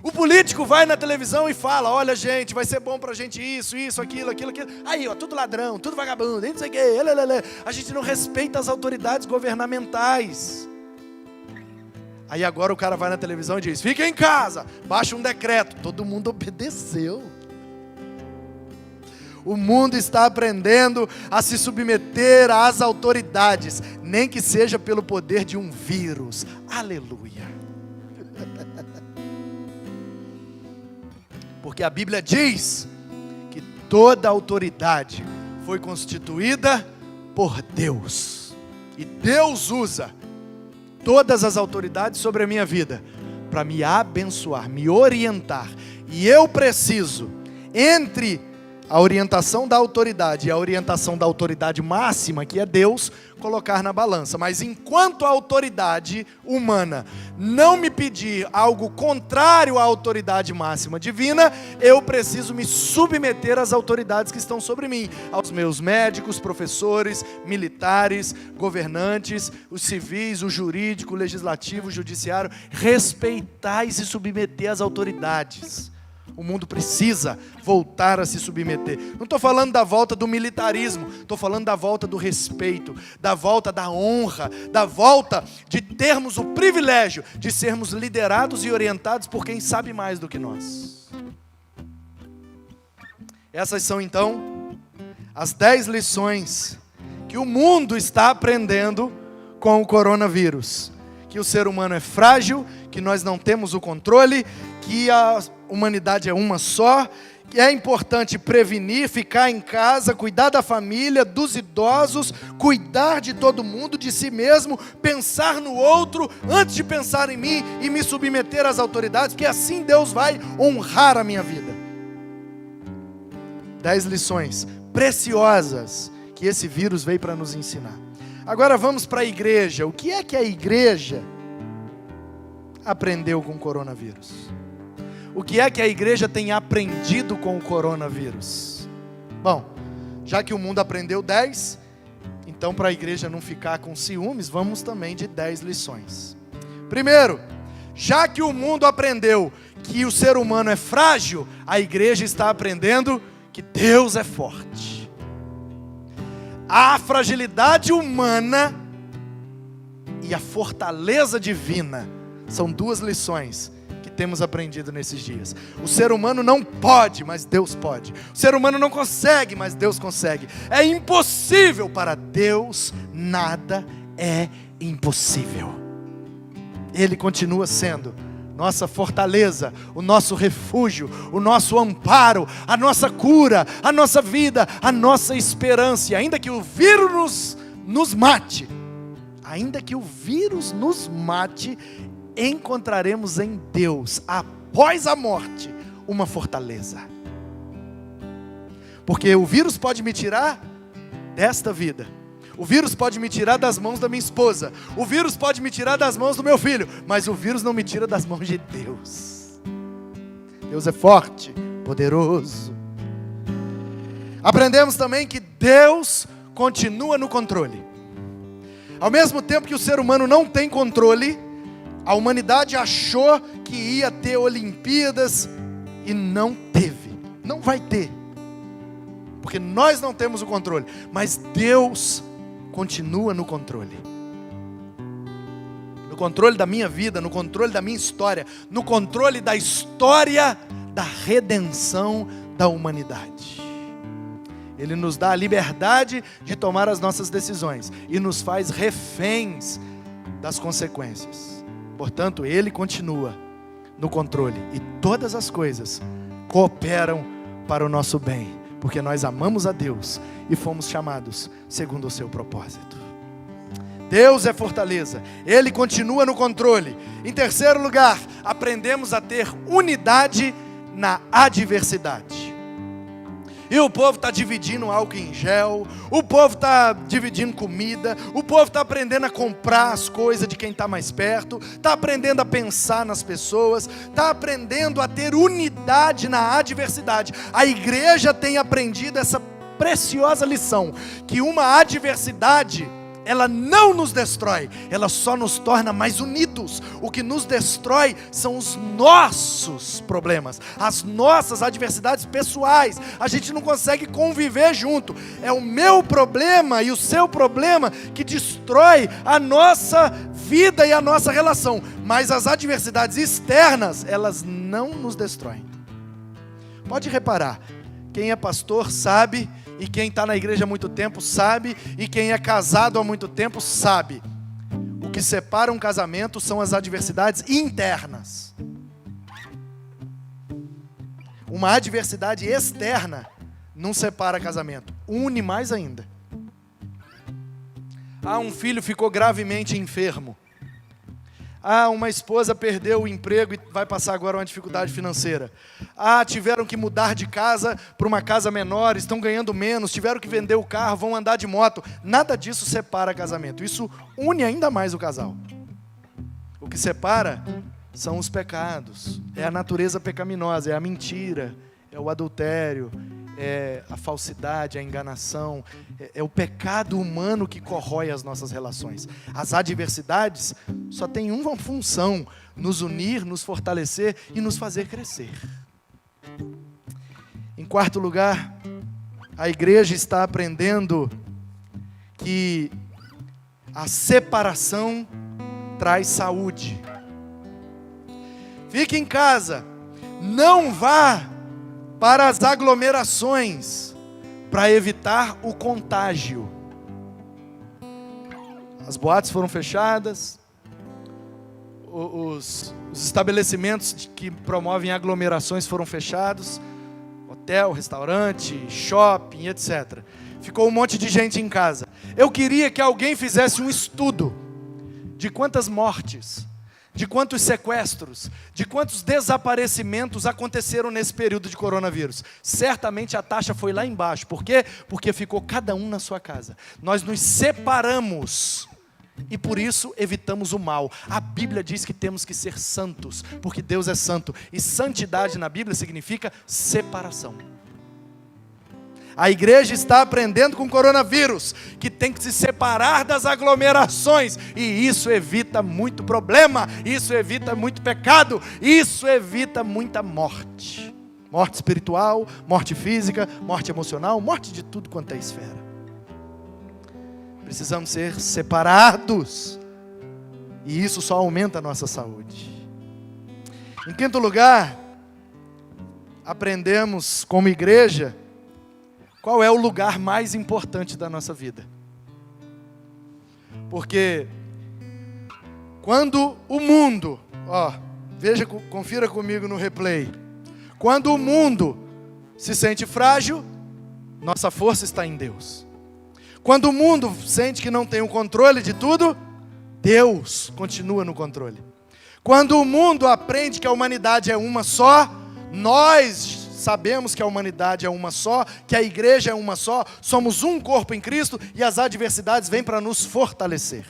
O político vai na televisão e fala, olha gente, vai ser bom pra gente isso, aquilo. Aí, ó, tudo ladrão, tudo vagabundo, não sei o quê. A gente não respeita as autoridades governamentais. Aí agora o cara vai na televisão e diz, fica em casa, baixa um decreto. Todo mundo obedeceu. O mundo está aprendendo a se submeter às autoridades, nem que seja pelo poder de um vírus. Aleluia. Porque a Bíblia diz que toda autoridade foi constituída por Deus. E Deus usa todas as autoridades sobre a minha vida para me abençoar, me orientar. E eu preciso, entre a orientação da autoridade e a orientação da autoridade máxima, que é Deus, colocar na balança. Mas enquanto a autoridade humana não me pedir algo contrário à autoridade máxima divina, eu preciso me submeter às autoridades que estão sobre mim, aos meus médicos, professores, militares, governantes, os civis, o jurídico, o legislativo, o judiciário. Respeitar e se submeter às autoridades. O mundo precisa voltar a se submeter. Não estou falando da volta do militarismo, estou falando da volta do respeito, da volta da honra, da volta de termos o privilégio de sermos liderados e orientados por quem sabe mais do que nós. Essas são então as 10 lições que o mundo está aprendendo com o coronavírus. Que o ser humano é frágil, que nós não temos o controle, que a humanidade é uma só, que é importante prevenir, ficar em casa, cuidar da família, dos idosos, cuidar de todo mundo, de si mesmo, pensar no outro antes de pensar em mim e me submeter às autoridades, porque assim Deus vai honrar a minha vida. 10 lições preciosas que esse vírus veio para nos ensinar. Agora vamos para a igreja. O que é que a igreja aprendeu com o coronavírus? O que é que a igreja tem aprendido com o coronavírus? Bom, já que o mundo aprendeu 10, então para a igreja não ficar com ciúmes, vamos também de 10 lições. Primeiro, já que o mundo aprendeu que o ser humano é frágil, a igreja está aprendendo que Deus é forte. A fragilidade humana e a fortaleza divina são 2 lições que temos aprendido nesses dias. O ser humano não pode, mas Deus pode. O ser humano não consegue, mas Deus consegue. É impossível para Deus, nada é impossível. Ele continua sendo nossa fortaleza, o nosso refúgio, o nosso amparo, a nossa cura, a nossa vida, a nossa esperança. E ainda que o vírus nos mate, encontraremos em Deus, após a morte, uma fortaleza. Porque o vírus pode me tirar desta vida. O vírus pode me tirar das mãos da minha esposa. O vírus pode me tirar das mãos do meu filho. Mas o vírus não me tira das mãos de Deus. Deus é forte, poderoso. Aprendemos também que Deus continua no controle. Ao mesmo tempo que o ser humano não tem controle, a humanidade achou que ia ter Olimpíadas e não teve. Não vai ter. Porque nós não temos o controle. Mas Deus continua no controle. No controle da minha vida, no controle da minha história, no controle da história da redenção da humanidade. Ele nos dá a liberdade de tomar as nossas decisões e nos faz reféns das consequências. Portanto, Ele continua no controle e todas as coisas cooperam para o nosso bem, porque nós amamos a Deus e fomos chamados segundo o seu propósito. Deus é fortaleza, Ele continua no controle. Em terceiro lugar, aprendemos a ter unidade na adversidade. e o povo está dividindo álcool em gel, o povo está dividindo comida, o povo está aprendendo a comprar as coisas de quem está mais perto, está aprendendo a pensar nas pessoas, está aprendendo a ter unidade na adversidade. A igreja tem aprendido essa preciosa lição, que uma adversidade, ela não nos destrói, ela só nos torna mais unidos. O que nos destrói são os nossos problemas, as nossas adversidades pessoais. A gente não consegue conviver junto. É o meu problema e o seu problema que destrói a nossa vida e a nossa relação. Mas as adversidades externas, elas não nos destroem. Pode reparar, quem é pastor sabe, e quem está na igreja há muito tempo sabe, e quem é casado há muito tempo sabe. O que separa um casamento são as adversidades internas. Uma adversidade externa não separa casamento, une mais ainda. Um filho ficou gravemente enfermo. Uma esposa perdeu o emprego e vai passar agora uma dificuldade financeira. Tiveram que mudar de casa para uma casa menor, estão ganhando menos, tiveram que vender o carro, vão andar de moto. Nada disso separa casamento, isso une ainda mais o casal. O que separa são os pecados, é a natureza pecaminosa, é a mentira, é o adultério, é a falsidade, a enganação, é o pecado humano que corrói as nossas relações. As adversidades só têm uma função: nos unir, nos fortalecer e nos fazer crescer. Em quarto lugar, a igreja está aprendendo que a separação traz saúde. Fique em casa, não vá para as aglomerações, para evitar o contágio. As boates foram fechadas, os estabelecimentos que promovem aglomerações foram fechados, hotel, restaurante, shopping, etc. Ficou um monte de gente em casa. Eu queria que alguém fizesse um estudo de quantas mortes, de quantos sequestros, de quantos desaparecimentos aconteceram nesse período de coronavírus. Certamente a taxa foi lá embaixo. Por quê? Porque ficou cada um na sua casa. Nós nos separamos e por isso evitamos o mal. A Bíblia diz que temos que ser santos, porque Deus é santo. E santidade na Bíblia significa separação. A igreja está aprendendo com o coronavírus que tem que se separar das aglomerações, e isso evita muito problema, isso evita muito pecado, isso evita muita morte. Morte espiritual, morte física, morte emocional, morte de tudo quanto é esfera. Precisamos ser separados, e isso só aumenta a nossa saúde. Em quinto lugar, aprendemos como igreja qual é o lugar mais importante da nossa vida. Porque quando o mundo, confira comigo no replay. Quando o mundo se sente frágil, nossa força está em Deus. Quando o mundo sente que não tem o controle de tudo, Deus continua no controle. Quando o mundo aprende que a humanidade é uma só, nós sabemos que a humanidade é uma só, que a igreja é uma só, somos um corpo em Cristo e as adversidades vêm para nos fortalecer.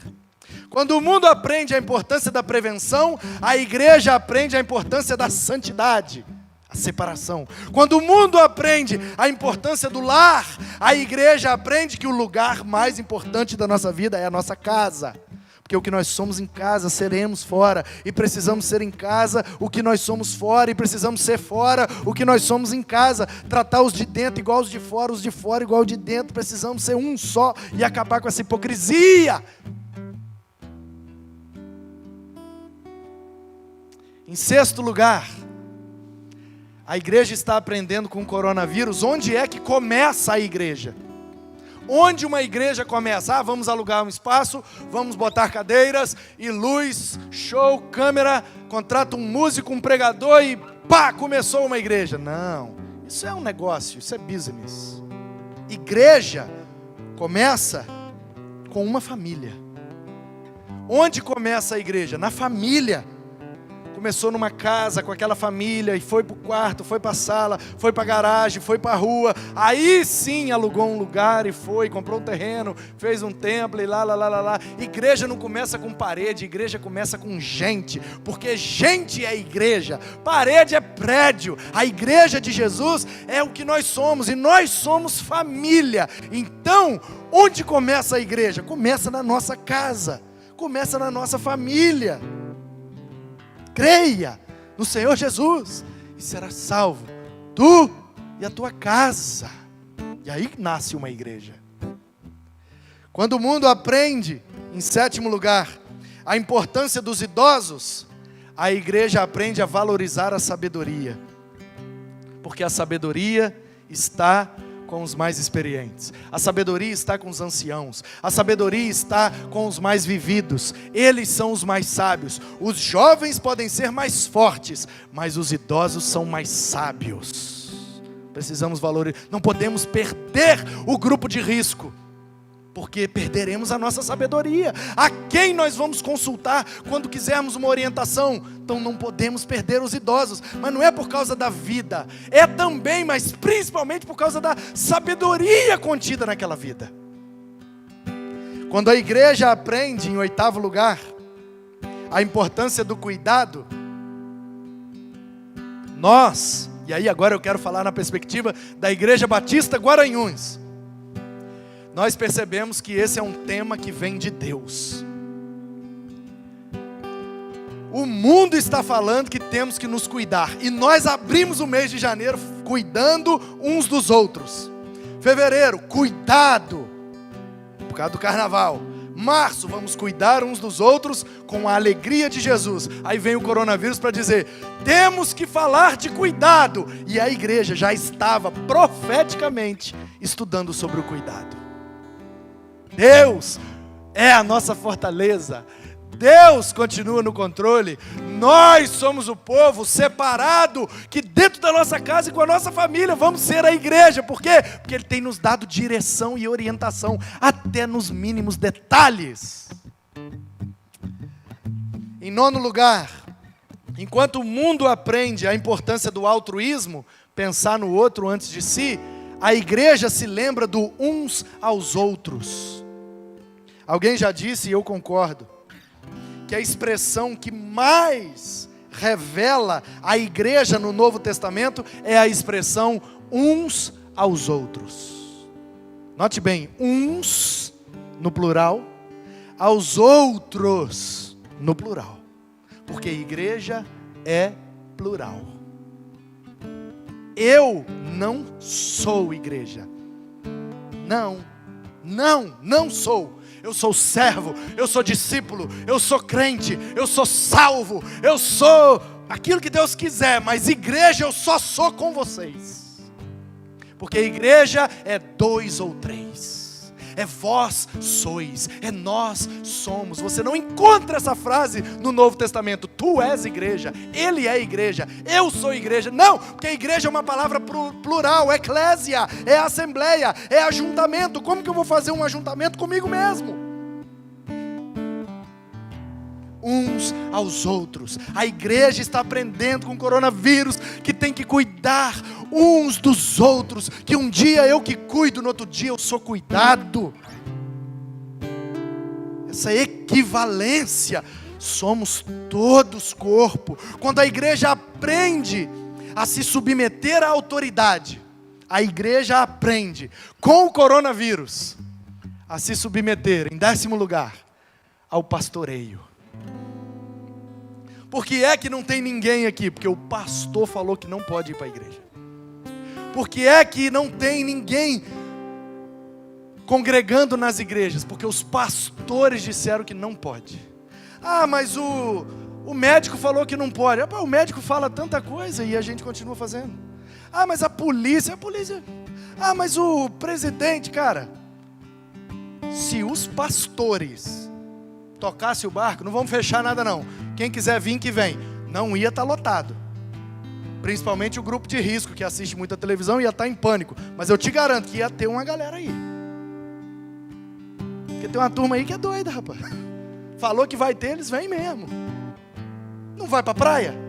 Quando o mundo aprende a importância da prevenção, a igreja aprende a importância da santidade, a separação. Quando o mundo aprende a importância do lar, a igreja aprende que o lugar mais importante da nossa vida é a nossa casa. Porque o que nós somos em casa, seremos fora. E precisamos ser em casa o que nós somos fora. E precisamos ser fora o que nós somos em casa. Tratar os de dentro igual os de fora igual os de dentro. Precisamos ser um só e acabar com essa hipocrisia. Em sexto lugar, a igreja está aprendendo com o coronavírus onde é que começa a igreja. Onde uma igreja começa? Vamos alugar um espaço, vamos botar cadeiras e luz, show, câmera, contrata um músico, um pregador e começou uma igreja. Não, isso é um negócio, isso é business. Igreja começa com uma família. Onde começa a igreja? Na família. começou numa casa com aquela família, e foi para o quarto, foi para a sala, foi para a garagem, foi para a rua, aí sim alugou um lugar e foi, comprou um terreno, fez um templo e lá. Igreja não começa com parede, igreja começa com gente, porque gente é igreja, parede é prédio. A igreja de Jesus é o que nós somos, e nós somos família. Então, onde começa a igreja? Começa na nossa casa, começa na nossa família. Creia no Senhor Jesus e será salvo, tu e a tua casa. E aí nasce uma igreja. Quando o mundo aprende, em sétimo lugar, a importância dos idosos, a igreja aprende a valorizar a sabedoria, porque a sabedoria está com os mais experientes, a sabedoria está com os anciãos, a sabedoria está com os mais vividos, eles são os mais sábios. Os jovens podem ser mais fortes, mas os idosos são mais sábios. Precisamos valorizar, não podemos perder o grupo de risco, porque perderemos a nossa sabedoria. A quem nós vamos consultar quando quisermos uma orientação? Então não podemos perder os idosos, mas não é por causa da vida, é também, mas principalmente por causa da sabedoria contida naquela vida. Quando a igreja aprende, em oitavo lugar, a importância do cuidado, nós, e aí agora eu quero falar na perspectiva da Igreja Batista Guaranhuns, nós percebemos que esse é um tema que vem de Deus. O mundo está falando que temos que nos cuidar, e nós abrimos o mês de janeiro cuidando uns dos outros. Fevereiro, cuidado, por causa do carnaval. Março, vamos cuidar uns dos outros com a alegria de Jesus. Aí vem o coronavírus para dizer, temos que falar de cuidado. E a igreja já estava profeticamente estudando sobre o cuidado. Deus é a nossa fortaleza, Deus continua no controle. Nós somos o povo separado, que dentro da nossa casa e com a nossa família vamos ser a igreja. Por quê? Porque Ele tem nos dado direção e orientação, até nos mínimos detalhes. Em nono lugar, enquanto o mundo aprende a importância do altruísmo, pensar no outro antes de si, a igreja se lembra do uns aos outros. Alguém já disse, e eu concordo, que a expressão que mais revela a igreja no Novo Testamento é a expressão uns aos outros. Note bem, uns no plural, aos outros no plural, porque igreja é plural. Eu não sou igreja. Não sou. Eu sou servo, eu sou discípulo, eu sou crente, eu sou salvo, eu sou aquilo que Deus quiser, mas igreja eu só sou com vocês. Porque igreja é 2 ou 3, é vós sois, é nós somos. Você não encontra essa frase no Novo Testamento, tu és igreja, ele é igreja, eu sou igreja. Não, porque igreja é uma palavra plural, eclésia, é assembleia, é ajuntamento. Como que eu vou fazer um ajuntamento comigo mesmo? Uns aos outros. A igreja está aprendendo com o coronavírus que tem que cuidar uns dos outros, que um dia eu que cuido, no outro dia eu sou cuidado. Essa equivalência, somos todos corpo. Quando a igreja aprende a se submeter à autoridade, a igreja aprende com o coronavírus a se submeter, em 10º lugar, ao pastoreio. Por que é que não tem ninguém aqui? Porque o pastor falou que não pode ir para a igreja. Por que é que não tem ninguém congregando nas igrejas? Porque os pastores disseram que não pode. Ah, mas o médico falou que não pode. O médico fala tanta coisa e a gente continua fazendo. Ah, mas a polícia. Ah, mas o presidente, cara. Se os pastores tocassem o barco, não vamos fechar nada não. Quem quiser vir, que vem. Não ia estar lotado. Principalmente o grupo de risco, que assiste muita televisão, ia estar em pânico. Mas eu te garanto que ia ter uma galera aí. Porque tem uma turma aí que é doida, rapaz. Falou que vai ter, eles vêm mesmo. Não vai para a praia?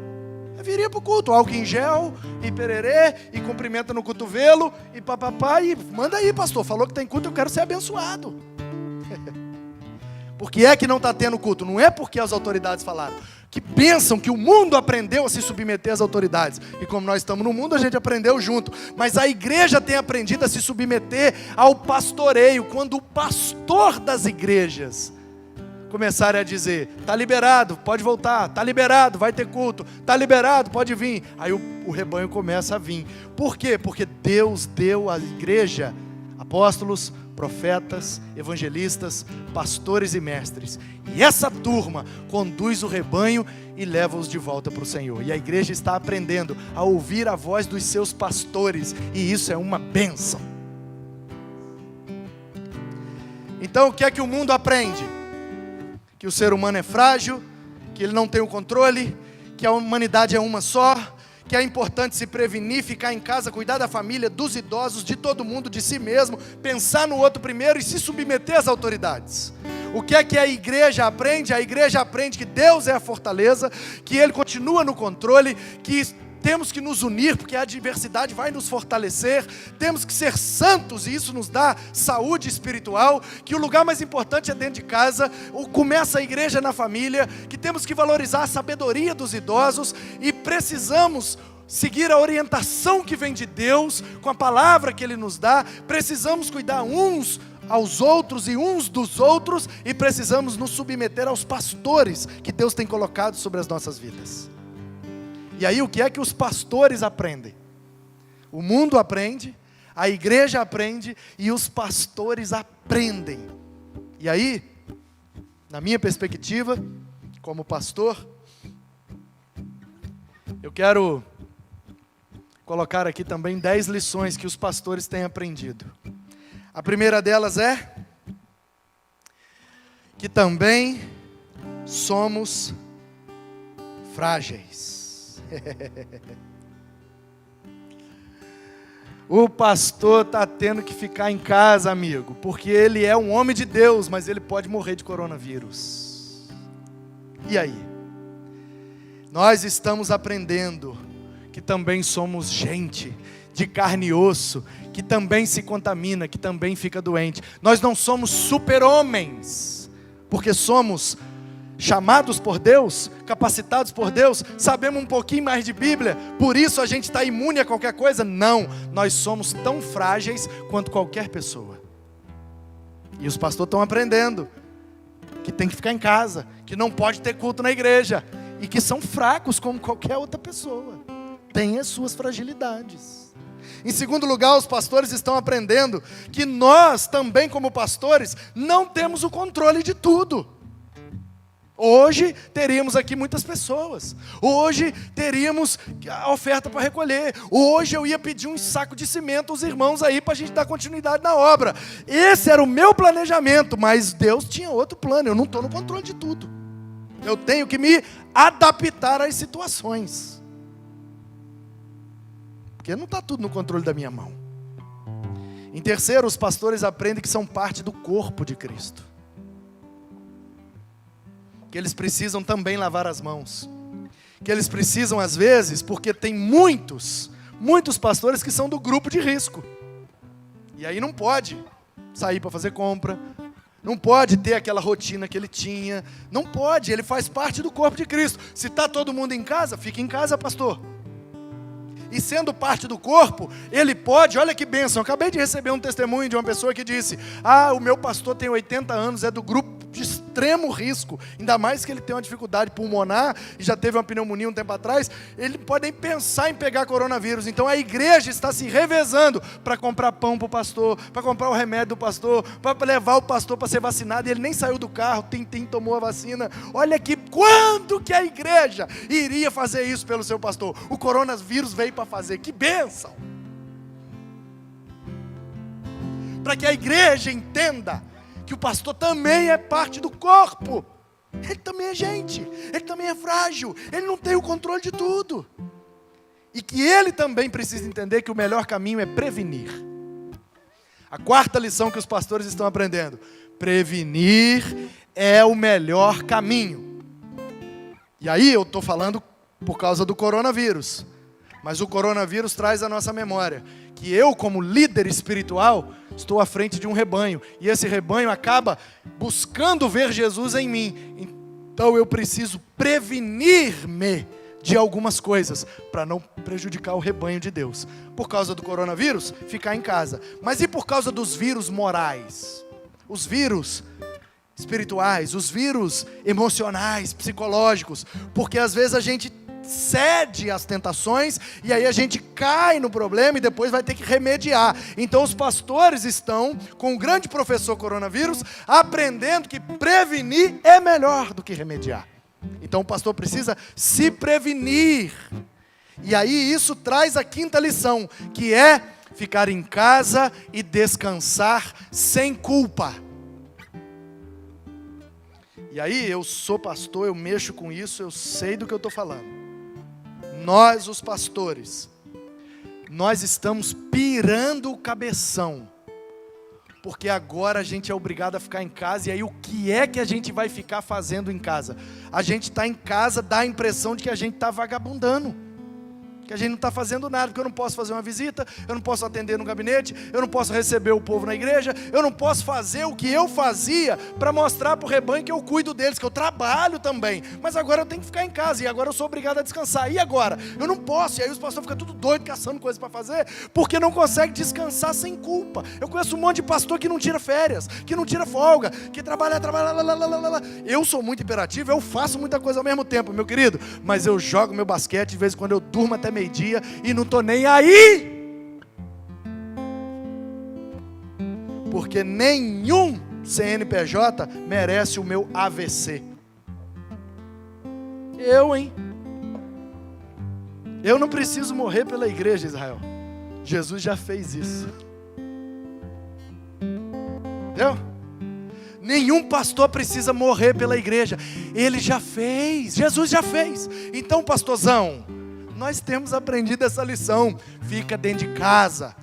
Viria para o culto, álcool em gel, e pererê, e cumprimenta no cotovelo, e papapá, e manda aí, pastor, falou que tem culto, eu quero ser abençoado. Por que é que não está tendo culto? Não é porque as autoridades falaram, que pensam que o mundo aprendeu a se submeter às autoridades, e como nós estamos no mundo, a gente aprendeu junto, mas a igreja tem aprendido a se submeter ao pastoreio, quando o pastor das igrejas começarem a dizer, está liberado, pode voltar, está liberado, vai ter culto, está liberado, pode vir. Aí o rebanho começa a vir. Por quê? Porque Deus deu à igreja apóstolos, profetas, evangelistas, pastores e mestres. E essa turma conduz o rebanho e leva-os de volta para o Senhor. E a igreja está aprendendo a ouvir a voz dos seus pastores. E isso é uma bênção. Então o que é que o mundo aprende? Que o ser humano é frágil, que ele não tem o controle, que a humanidade é uma só, que é importante se prevenir, ficar em casa, cuidar da família, dos idosos, de todo mundo, de si mesmo, pensar no outro primeiro e se submeter às autoridades. O que é que a igreja aprende? A igreja aprende que Deus é a fortaleza, que Ele continua no controle, que temos que nos unir, porque a adversidade vai nos fortalecer, temos que ser santos, e isso nos dá saúde espiritual, que o lugar mais importante é dentro de casa, começa a igreja na família, que temos que valorizar a sabedoria dos idosos, e precisamos seguir a orientação que vem de Deus, com a palavra que Ele nos dá, precisamos cuidar uns aos outros e uns dos outros, e precisamos nos submeter aos pastores que Deus tem colocado sobre as nossas vidas. E aí o que é que os pastores aprendem? O mundo aprende, a igreja aprende e os pastores aprendem. E aí, na minha perspectiva, como pastor, eu quero colocar aqui também 10 lições que os pastores têm aprendido. A primeira delas é que também somos frágeis. O pastor está tendo que ficar em casa, amigo, porque ele é um homem de Deus, mas ele pode morrer de coronavírus. E aí? Nós estamos aprendendo que também somos gente de carne e osso, que também se contamina, que também fica doente. Nós não somos super-homens, porque somos chamados por Deus, capacitados por Deus, sabemos um pouquinho mais de Bíblia, por isso a gente está imune a qualquer coisa? Não, nós somos tão frágeis quanto qualquer pessoa. E os pastores estão aprendendo que tem que ficar em casa, que não pode ter culto na igreja, e que são fracos como qualquer outra pessoa, tem as suas fragilidades. Em segundo lugar, os pastores estão aprendendo que nós também, como pastores, não temos o controle de tudo. Hoje teríamos aqui muitas pessoas, hoje teríamos a oferta para recolher, hoje eu ia pedir um saco de cimento aos irmãos aí para a gente dar continuidade na obra. Esse era o meu planejamento, mas Deus tinha outro plano, eu não estou no controle de tudo, eu tenho que me adaptar às situações, porque não está tudo no controle da minha mão. Em terceiro, os pastores aprendem que são parte do corpo de Cristo, que eles precisam também lavar as mãos, que eles precisam às vezes, porque tem muitos pastores que são do grupo de risco, e aí não pode sair para fazer compra, não pode ter aquela rotina que ele tinha, não pode, ele faz parte do corpo de Cristo. Se está todo mundo em casa, fica em casa, pastor. E sendo parte do corpo, ele pode, olha que bênção, eu acabei de receber um testemunho de uma pessoa que disse, o meu pastor tem 80 anos, é do grupo de extremo risco, ainda mais que ele tem uma dificuldade pulmonar, e já teve uma pneumonia um tempo atrás, ele pode nem pensar em pegar coronavírus. Então a igreja está se revezando para comprar pão para o pastor, para comprar o remédio do pastor, para levar o pastor para ser vacinado, e ele nem saiu do carro, tomou a vacina. Olha que, quando que a igreja iria fazer isso pelo seu pastor? O coronavírus veio para fazer, que bênção! Para que a igreja entenda que o pastor também é parte do corpo, ele também é gente, ele também é frágil, ele não tem o controle de tudo, e que ele também precisa entender que o melhor caminho é prevenir. A quarta lição que os pastores estão aprendendo: prevenir é o melhor caminho. E aí eu estou falando por causa do coronavírus. Mas o coronavírus traz à nossa memória que eu, como líder espiritual, estou à frente de um rebanho. E esse rebanho acaba buscando ver Jesus em mim. Então eu preciso prevenir-me de algumas coisas para não prejudicar o rebanho de Deus. Por causa do coronavírus, ficar em casa. Mas e por causa dos vírus morais? Os vírus espirituais, os vírus emocionais, psicológicos. Porque às vezes a gente cede às tentações e aí a gente cai no problema e depois vai ter que remediar. Então os pastores estão com o grande professor coronavírus aprendendo que prevenir é melhor do que remediar. Então o pastor precisa se prevenir. E aí isso traz a quinta lição, que é ficar em casa e descansar sem culpa. E aí eu sou pastor, eu mexo com isso, eu sei do que eu estou falando. Nós, os pastores, nós estamos pirando o cabeção, porque agora a gente é obrigado a ficar em casa, e aí o que é que a gente vai ficar fazendo em casa? A gente está em casa, dá a impressão de que a gente está vagabundando, que a gente não está fazendo nada, porque eu não posso fazer uma visita, eu não posso atender no gabinete, eu não posso receber o povo na igreja, eu não posso fazer o que eu fazia para mostrar para o rebanho que eu cuido deles, que eu trabalho também, mas agora eu tenho que ficar em casa, e agora eu sou obrigado a descansar, e agora? Eu não posso, e aí os pastores ficam tudo doidos, caçando coisas para fazer, porque não consegue descansar sem culpa. Eu conheço um monte de pastor que não tira férias, que não tira folga, que trabalha, eu sou muito imperativo, eu faço muita coisa ao mesmo tempo, meu querido, mas eu jogo meu basquete, de vez em quando eu durmo até meio-dia e não estou nem aí, porque nenhum CNPJ merece o meu AVC. Eu não preciso morrer pela igreja, Israel. Jesus já fez isso. Entendeu? Nenhum pastor precisa morrer pela igreja. Ele já fez, Jesus já fez. Então, pastorzão, nós temos aprendido essa lição. Fica dentro de casa,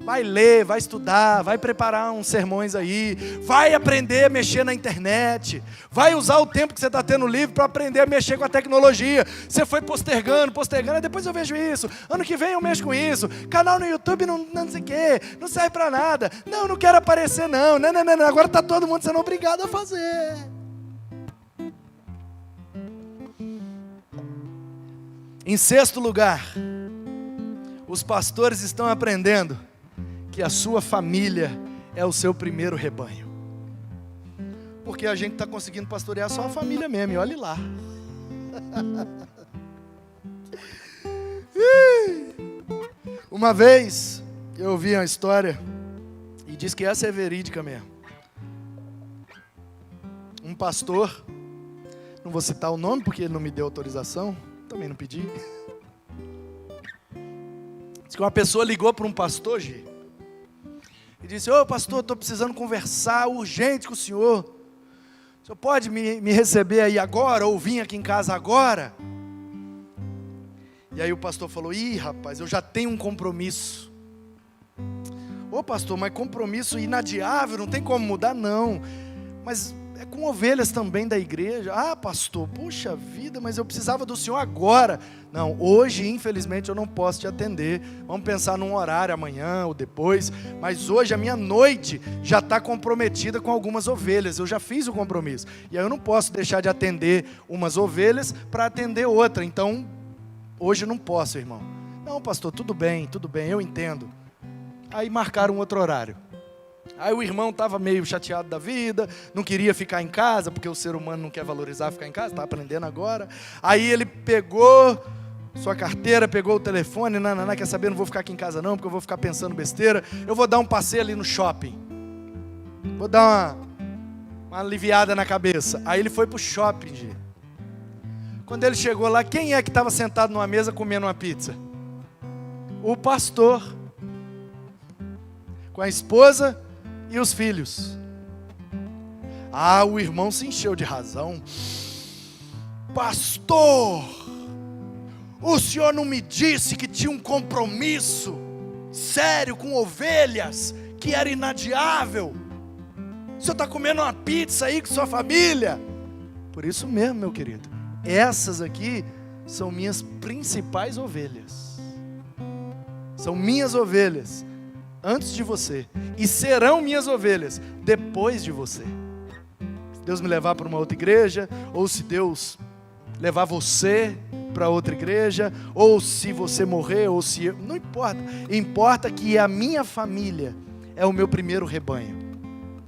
vai ler, vai estudar, vai preparar uns sermões aí, vai aprender a mexer na internet, vai usar o tempo que você está tendo livre para aprender a mexer com a tecnologia. Você foi postergando, depois eu vejo isso, ano que vem eu mexo com isso, canal no YouTube não sei o que, não serve para nada, não quero aparecer não, agora está todo mundo sendo obrigado a fazer. Em sexto lugar, os pastores estão aprendendo que a sua família é o seu primeiro rebanho. Porque a gente está conseguindo pastorear só a família mesmo, e olhe lá. Uma vez, eu ouvi uma história, e diz que essa é verídica mesmo. Um pastor, não vou citar o nome porque ele não me deu autorização, também não pedi. Diz que uma pessoa ligou para um pastor, G, e disse: ô pastor, estou precisando conversar urgente com o senhor pode me receber aí agora, ou vir aqui em casa agora? E aí o pastor falou: ih rapaz, eu já tenho um compromisso. Ô pastor, mas compromisso inadiável, não tem como mudar? Não, mas é com ovelhas também da igreja. Ah pastor, puxa vida, mas eu precisava do senhor agora. Não, hoje infelizmente eu não posso te atender, vamos pensar num horário amanhã ou depois, mas hoje a minha noite já está comprometida com algumas ovelhas, eu já fiz o compromisso, e aí eu não posso deixar de atender umas ovelhas para atender outra, então hoje eu não posso, irmão. Não pastor, tudo bem, eu entendo. Aí marcaram outro horário. Aí o irmão estava meio chateado da vida, não queria ficar em casa, porque o ser humano não quer valorizar ficar em casa, está aprendendo agora. Aí ele pegou sua carteira, pegou o telefone, não, quer saber, não vou ficar aqui em casa não, porque eu vou ficar pensando besteira, eu vou dar um passeio ali no shopping, vou dar uma aliviada na cabeça. Aí ele foi para o shopping, gente. Quando ele chegou lá, quem é que estava sentado numa mesa comendo uma pizza? O pastor, com a esposa e os filhos. Ah, o irmão se encheu de razão. Pastor, o senhor não me disse que tinha um compromisso sério com ovelhas, que era inadiável? O senhor está comendo uma pizza aí com sua família? Por isso mesmo, meu querido, essas aqui são minhas principais ovelhas. São minhas ovelhas antes de você, e serão minhas ovelhas depois de você. Se Deus me levar para uma outra igreja, ou se Deus levar você para outra igreja, ou se você morrer, ou se eu, não importa. Importa que a minha família é o meu primeiro rebanho.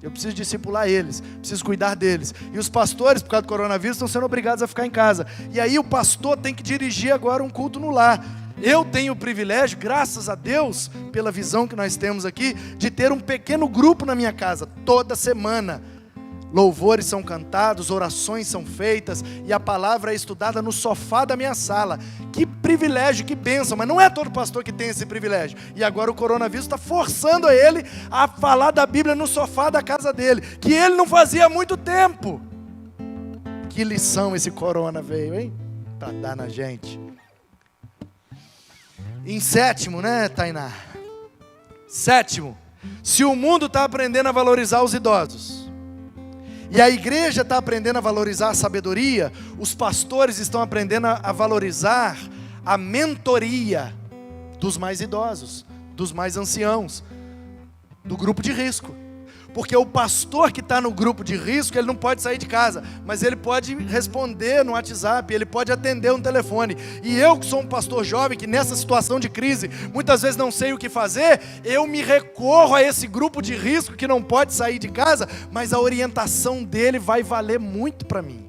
Eu preciso discipular eles, preciso cuidar deles. E os pastores, por causa do coronavírus, estão sendo obrigados a ficar em casa. E aí o pastor tem que dirigir agora um culto no lar. Eu tenho o privilégio, graças a Deus, pela visão que nós temos aqui, de ter um pequeno grupo na minha casa, toda semana. Louvores são cantados, orações são feitas, e a palavra é estudada no sofá da minha sala. Que privilégio, que bênção, mas não é todo pastor que tem esse privilégio. E agora o coronavírus está forçando a ele a falar da Bíblia no sofá da casa dele, que ele não fazia há muito tempo. Que lição esse corona veio, hein? Para dar na gente. Em sétimo, né, Tainá? Sétimo, se o mundo está aprendendo a valorizar os idosos, e a igreja está aprendendo a valorizar a sabedoria, os pastores estão aprendendo a valorizar a mentoria dos mais idosos, dos mais anciãos, do grupo de risco. Porque o pastor que está no grupo de risco, ele não pode sair de casa, mas ele pode responder no WhatsApp, ele pode atender um telefone. E eu que sou um pastor jovem, que nessa situação de crise, muitas vezes não sei o que fazer, eu me recorro a esse grupo de risco que não pode sair de casa, mas a orientação dele vai valer muito para mim.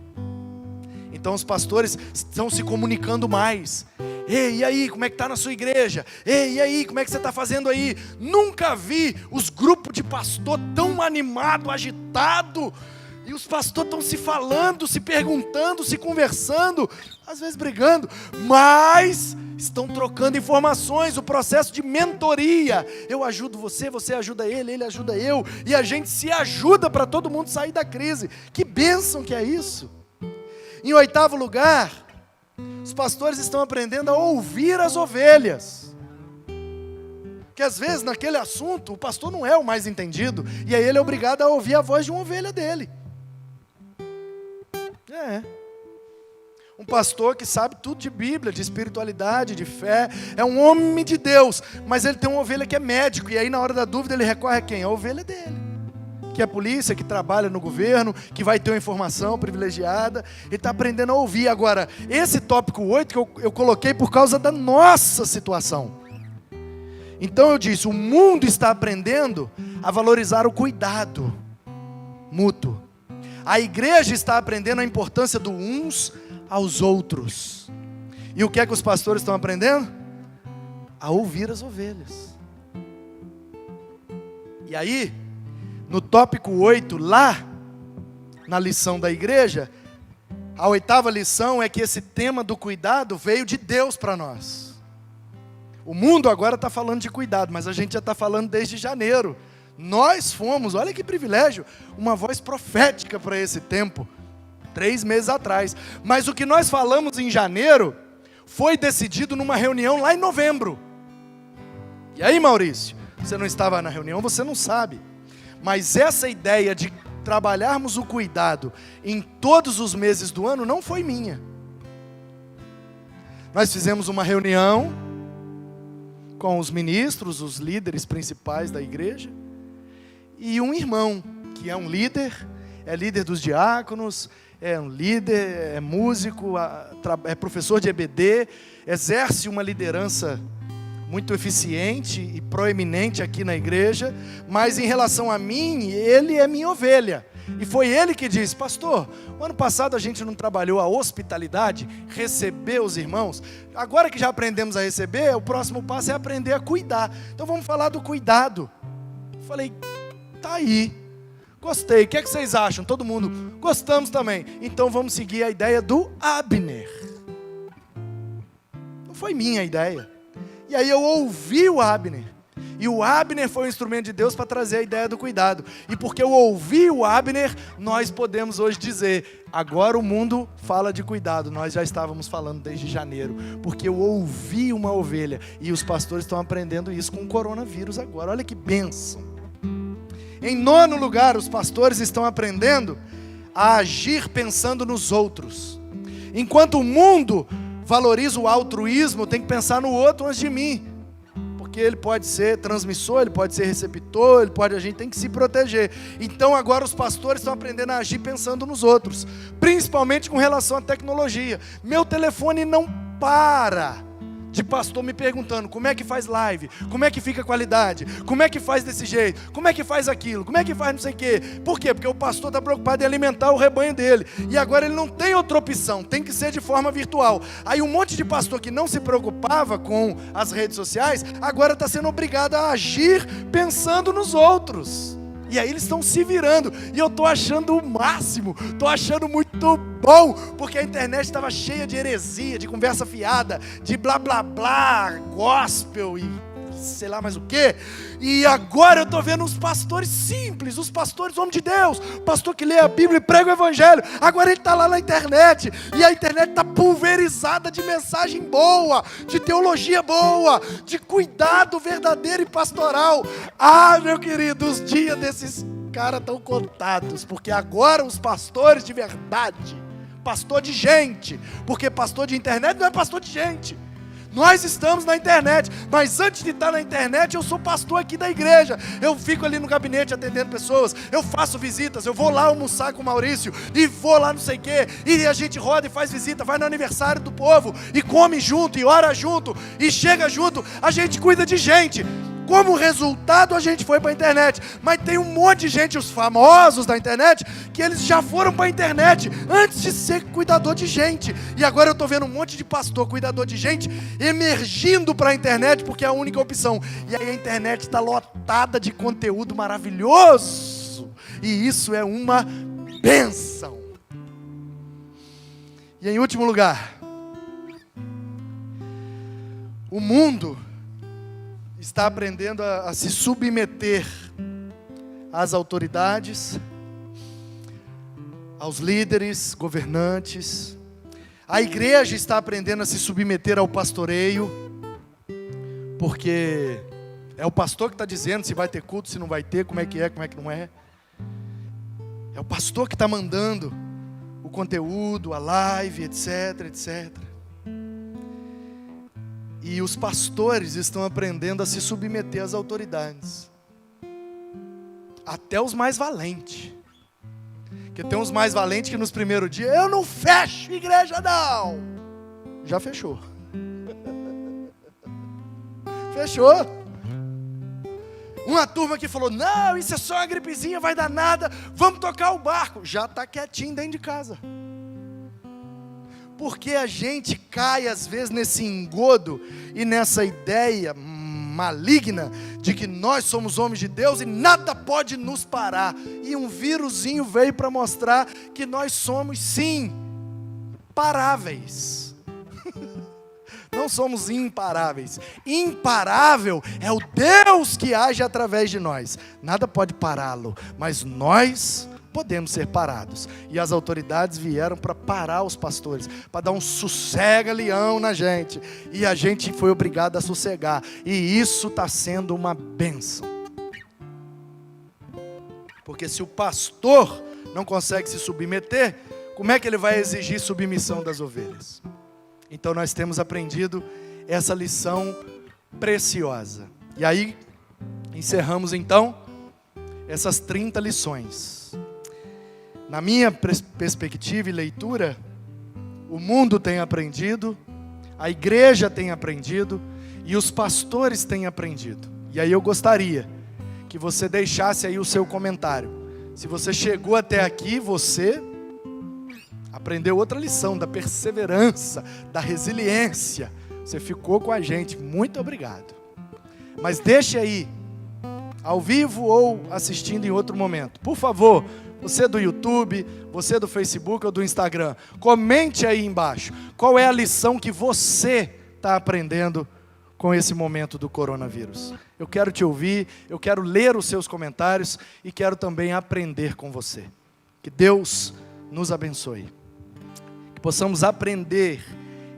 Então os pastores estão se comunicando mais. Ei, e aí, como é que está na sua igreja? Ei, e aí, como é que você está fazendo aí? Nunca vi os grupos de pastor tão animado, agitado. E os pastores estão se falando, se perguntando, se conversando, às vezes brigando, mas estão trocando informações, o processo de mentoria. Eu ajudo você, você ajuda ele ajuda eu, e a gente se ajuda para todo mundo sair da crise. Que bênção que é isso! Em oitavo lugar, os pastores estão aprendendo a ouvir as ovelhas. Porque às vezes naquele assunto o pastor não é o mais entendido, e aí ele é obrigado a ouvir a voz de uma ovelha dele. Um pastor que sabe tudo de Bíblia, de espiritualidade, de fé, é um homem de Deus, mas ele tem uma ovelha que é médico, e aí na hora da dúvida ele recorre a quem? A ovelha dele, que é polícia, que trabalha no governo, que vai ter uma informação privilegiada, ele está aprendendo a ouvir. Agora, esse tópico 8 que eu coloquei por causa da nossa situação. Então eu disse, o mundo está aprendendo a valorizar o cuidado mútuo. A igreja está aprendendo a importância do uns aos outros. E o que é que os pastores estão aprendendo? A ouvir as ovelhas. E aí, no tópico 8, lá na lição da igreja, a oitava lição é que esse tema do cuidado veio de Deus para nós. O mundo agora está falando de cuidado, mas a gente já está falando desde janeiro. Nós fomos, olha que privilégio, uma voz profética para esse tempo, 3 meses atrás. Mas o que nós falamos em janeiro foi decidido numa reunião lá em novembro. E aí, Maurício, você não estava na reunião, você não sabe. Mas essa ideia de trabalharmos o cuidado em todos os meses do ano não foi minha. Nós fizemos uma reunião com os ministros, os líderes principais da igreja, e um irmão, que é um líder, é líder dos diáconos, é um líder, é músico, é professor de EBD, exerce uma liderança muito eficiente e proeminente aqui na igreja, mas em relação a mim, ele é minha ovelha. E foi ele que disse: pastor, o ano passado a gente não trabalhou a hospitalidade, receber os irmãos, agora que já aprendemos a receber, o próximo passo é aprender a cuidar. Então vamos falar do cuidado. Eu falei, tá aí, gostei, o que é que vocês acham? Todo mundo, gostamos também. Então vamos seguir a ideia do Abner. Não foi minha ideia. E aí eu ouvi o Abner, e o Abner foi um instrumento de Deus para trazer a ideia do cuidado. E porque eu ouvi o Abner, nós podemos hoje dizer, agora o mundo fala de cuidado. Nós já estávamos falando desde janeiro, porque eu ouvi uma ovelha, e os pastores estão aprendendo isso com o coronavírus agora. Olha que bênção. Em nono lugar, os pastores estão aprendendo a agir pensando nos outros. Enquanto o mundo valoriza o altruísmo, eu tenho que pensar no outro antes de mim. Porque ele pode ser transmissor, ele pode ser receptor, a gente tem que se proteger. Então agora os pastores estão aprendendo a agir pensando nos outros, principalmente com relação à tecnologia. Meu telefone não para de pastor me perguntando como é que faz live, como é que fica a qualidade, como é que faz desse jeito, como é que faz aquilo, como é que faz não sei o quê. Por quê? Porque o pastor está preocupado em alimentar o rebanho dele, e agora ele não tem outra opção, tem que ser de forma virtual. Aí um monte de pastor que não se preocupava com as redes sociais, agora está sendo obrigado a agir pensando nos outros. E aí eles estão se virando, e eu estou achando o máximo, estou achando muito bom, porque a internet estava cheia de heresia, de conversa fiada, de blá blá blá, gospel e sei lá mais o que. E agora eu estou vendo os pastores simples, os pastores homens de Deus, pastor que lê a Bíblia e prega o Evangelho, agora ele está lá na internet, e a internet está pulverizada de mensagem boa, de teologia boa, de cuidado verdadeiro e pastoral. Ah, meu querido, os dias desses caras estão contados, porque agora os pastores de verdade, pastor de gente, porque pastor de internet não é pastor de gente. Nós estamos na internet, mas antes de estar na internet, eu sou pastor aqui da igreja. Eu fico ali no gabinete atendendo pessoas, eu faço visitas, eu vou lá almoçar com o Maurício, e vou lá não sei o quê, e a gente roda e faz visita, vai no aniversário do povo, e come junto, e ora junto, e chega junto, a gente cuida de gente. Como resultado, a gente foi para a internet. Mas tem um monte de gente, os famosos da internet, que eles já foram para a internet antes de ser cuidador de gente. E agora eu estou vendo um monte de pastor, cuidador de gente, emergindo para a internet, porque é a única opção. E aí a internet está lotada de conteúdo maravilhoso. E isso é uma bênção. E em último lugar, o mundo está aprendendo a se submeter às autoridades, aos líderes, governantes. A igreja está aprendendo a se submeter ao pastoreio, porque é o pastor que está dizendo se vai ter culto, se não vai ter, como é que não é. É o pastor que está mandando o conteúdo, a live, etc, etc. E os pastores estão aprendendo a se submeter às autoridades. Até os mais valentes. Porque tem uns mais valentes que nos primeiros dias, eu não fecho igreja não. Já fechou. Fechou. Uma turma que falou, não, isso é só uma gripezinha, vai dar nada, vamos tocar o barco. Já está quietinho dentro de casa. Porque a gente cai às vezes nesse engodo e nessa ideia maligna de que nós somos homens de Deus e nada pode nos parar. E um vírusinho veio para mostrar que nós somos sim paráveis. Não somos imparáveis. Imparável é o Deus que age através de nós. Nada pode pará-lo, mas nós podemos ser parados. E as autoridades vieram para parar os pastores, para dar um sossega-leão na gente. E a gente foi obrigado a sossegar. E isso está sendo uma bênção. Porque se o pastor não consegue se submeter, como é que ele vai exigir submissão das ovelhas? Então nós temos aprendido essa lição preciosa. E aí, encerramos então essas 30 lições. Na minha perspectiva e leitura, o mundo tem aprendido, a igreja tem aprendido e os pastores têm aprendido. E aí eu gostaria que você deixasse aí o seu comentário. Se você chegou até aqui, você aprendeu outra lição da perseverança, da resiliência. Você ficou com a gente, muito obrigado. Mas deixe aí, ao vivo ou assistindo em outro momento, por favor. Você do YouTube, você do Facebook ou do Instagram, comente aí embaixo, qual é a lição que você está aprendendo com esse momento do coronavírus. Eu quero te ouvir, eu quero ler os seus comentários e quero também aprender com você. Que Deus nos abençoe. Que possamos aprender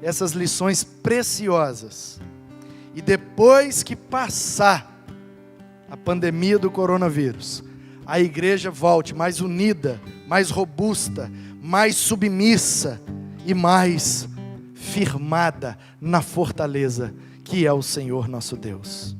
essas lições preciosas. E depois que passar a pandemia do coronavírus, a igreja volte mais unida, mais robusta, mais submissa e mais firmada na fortaleza que é o Senhor nosso Deus.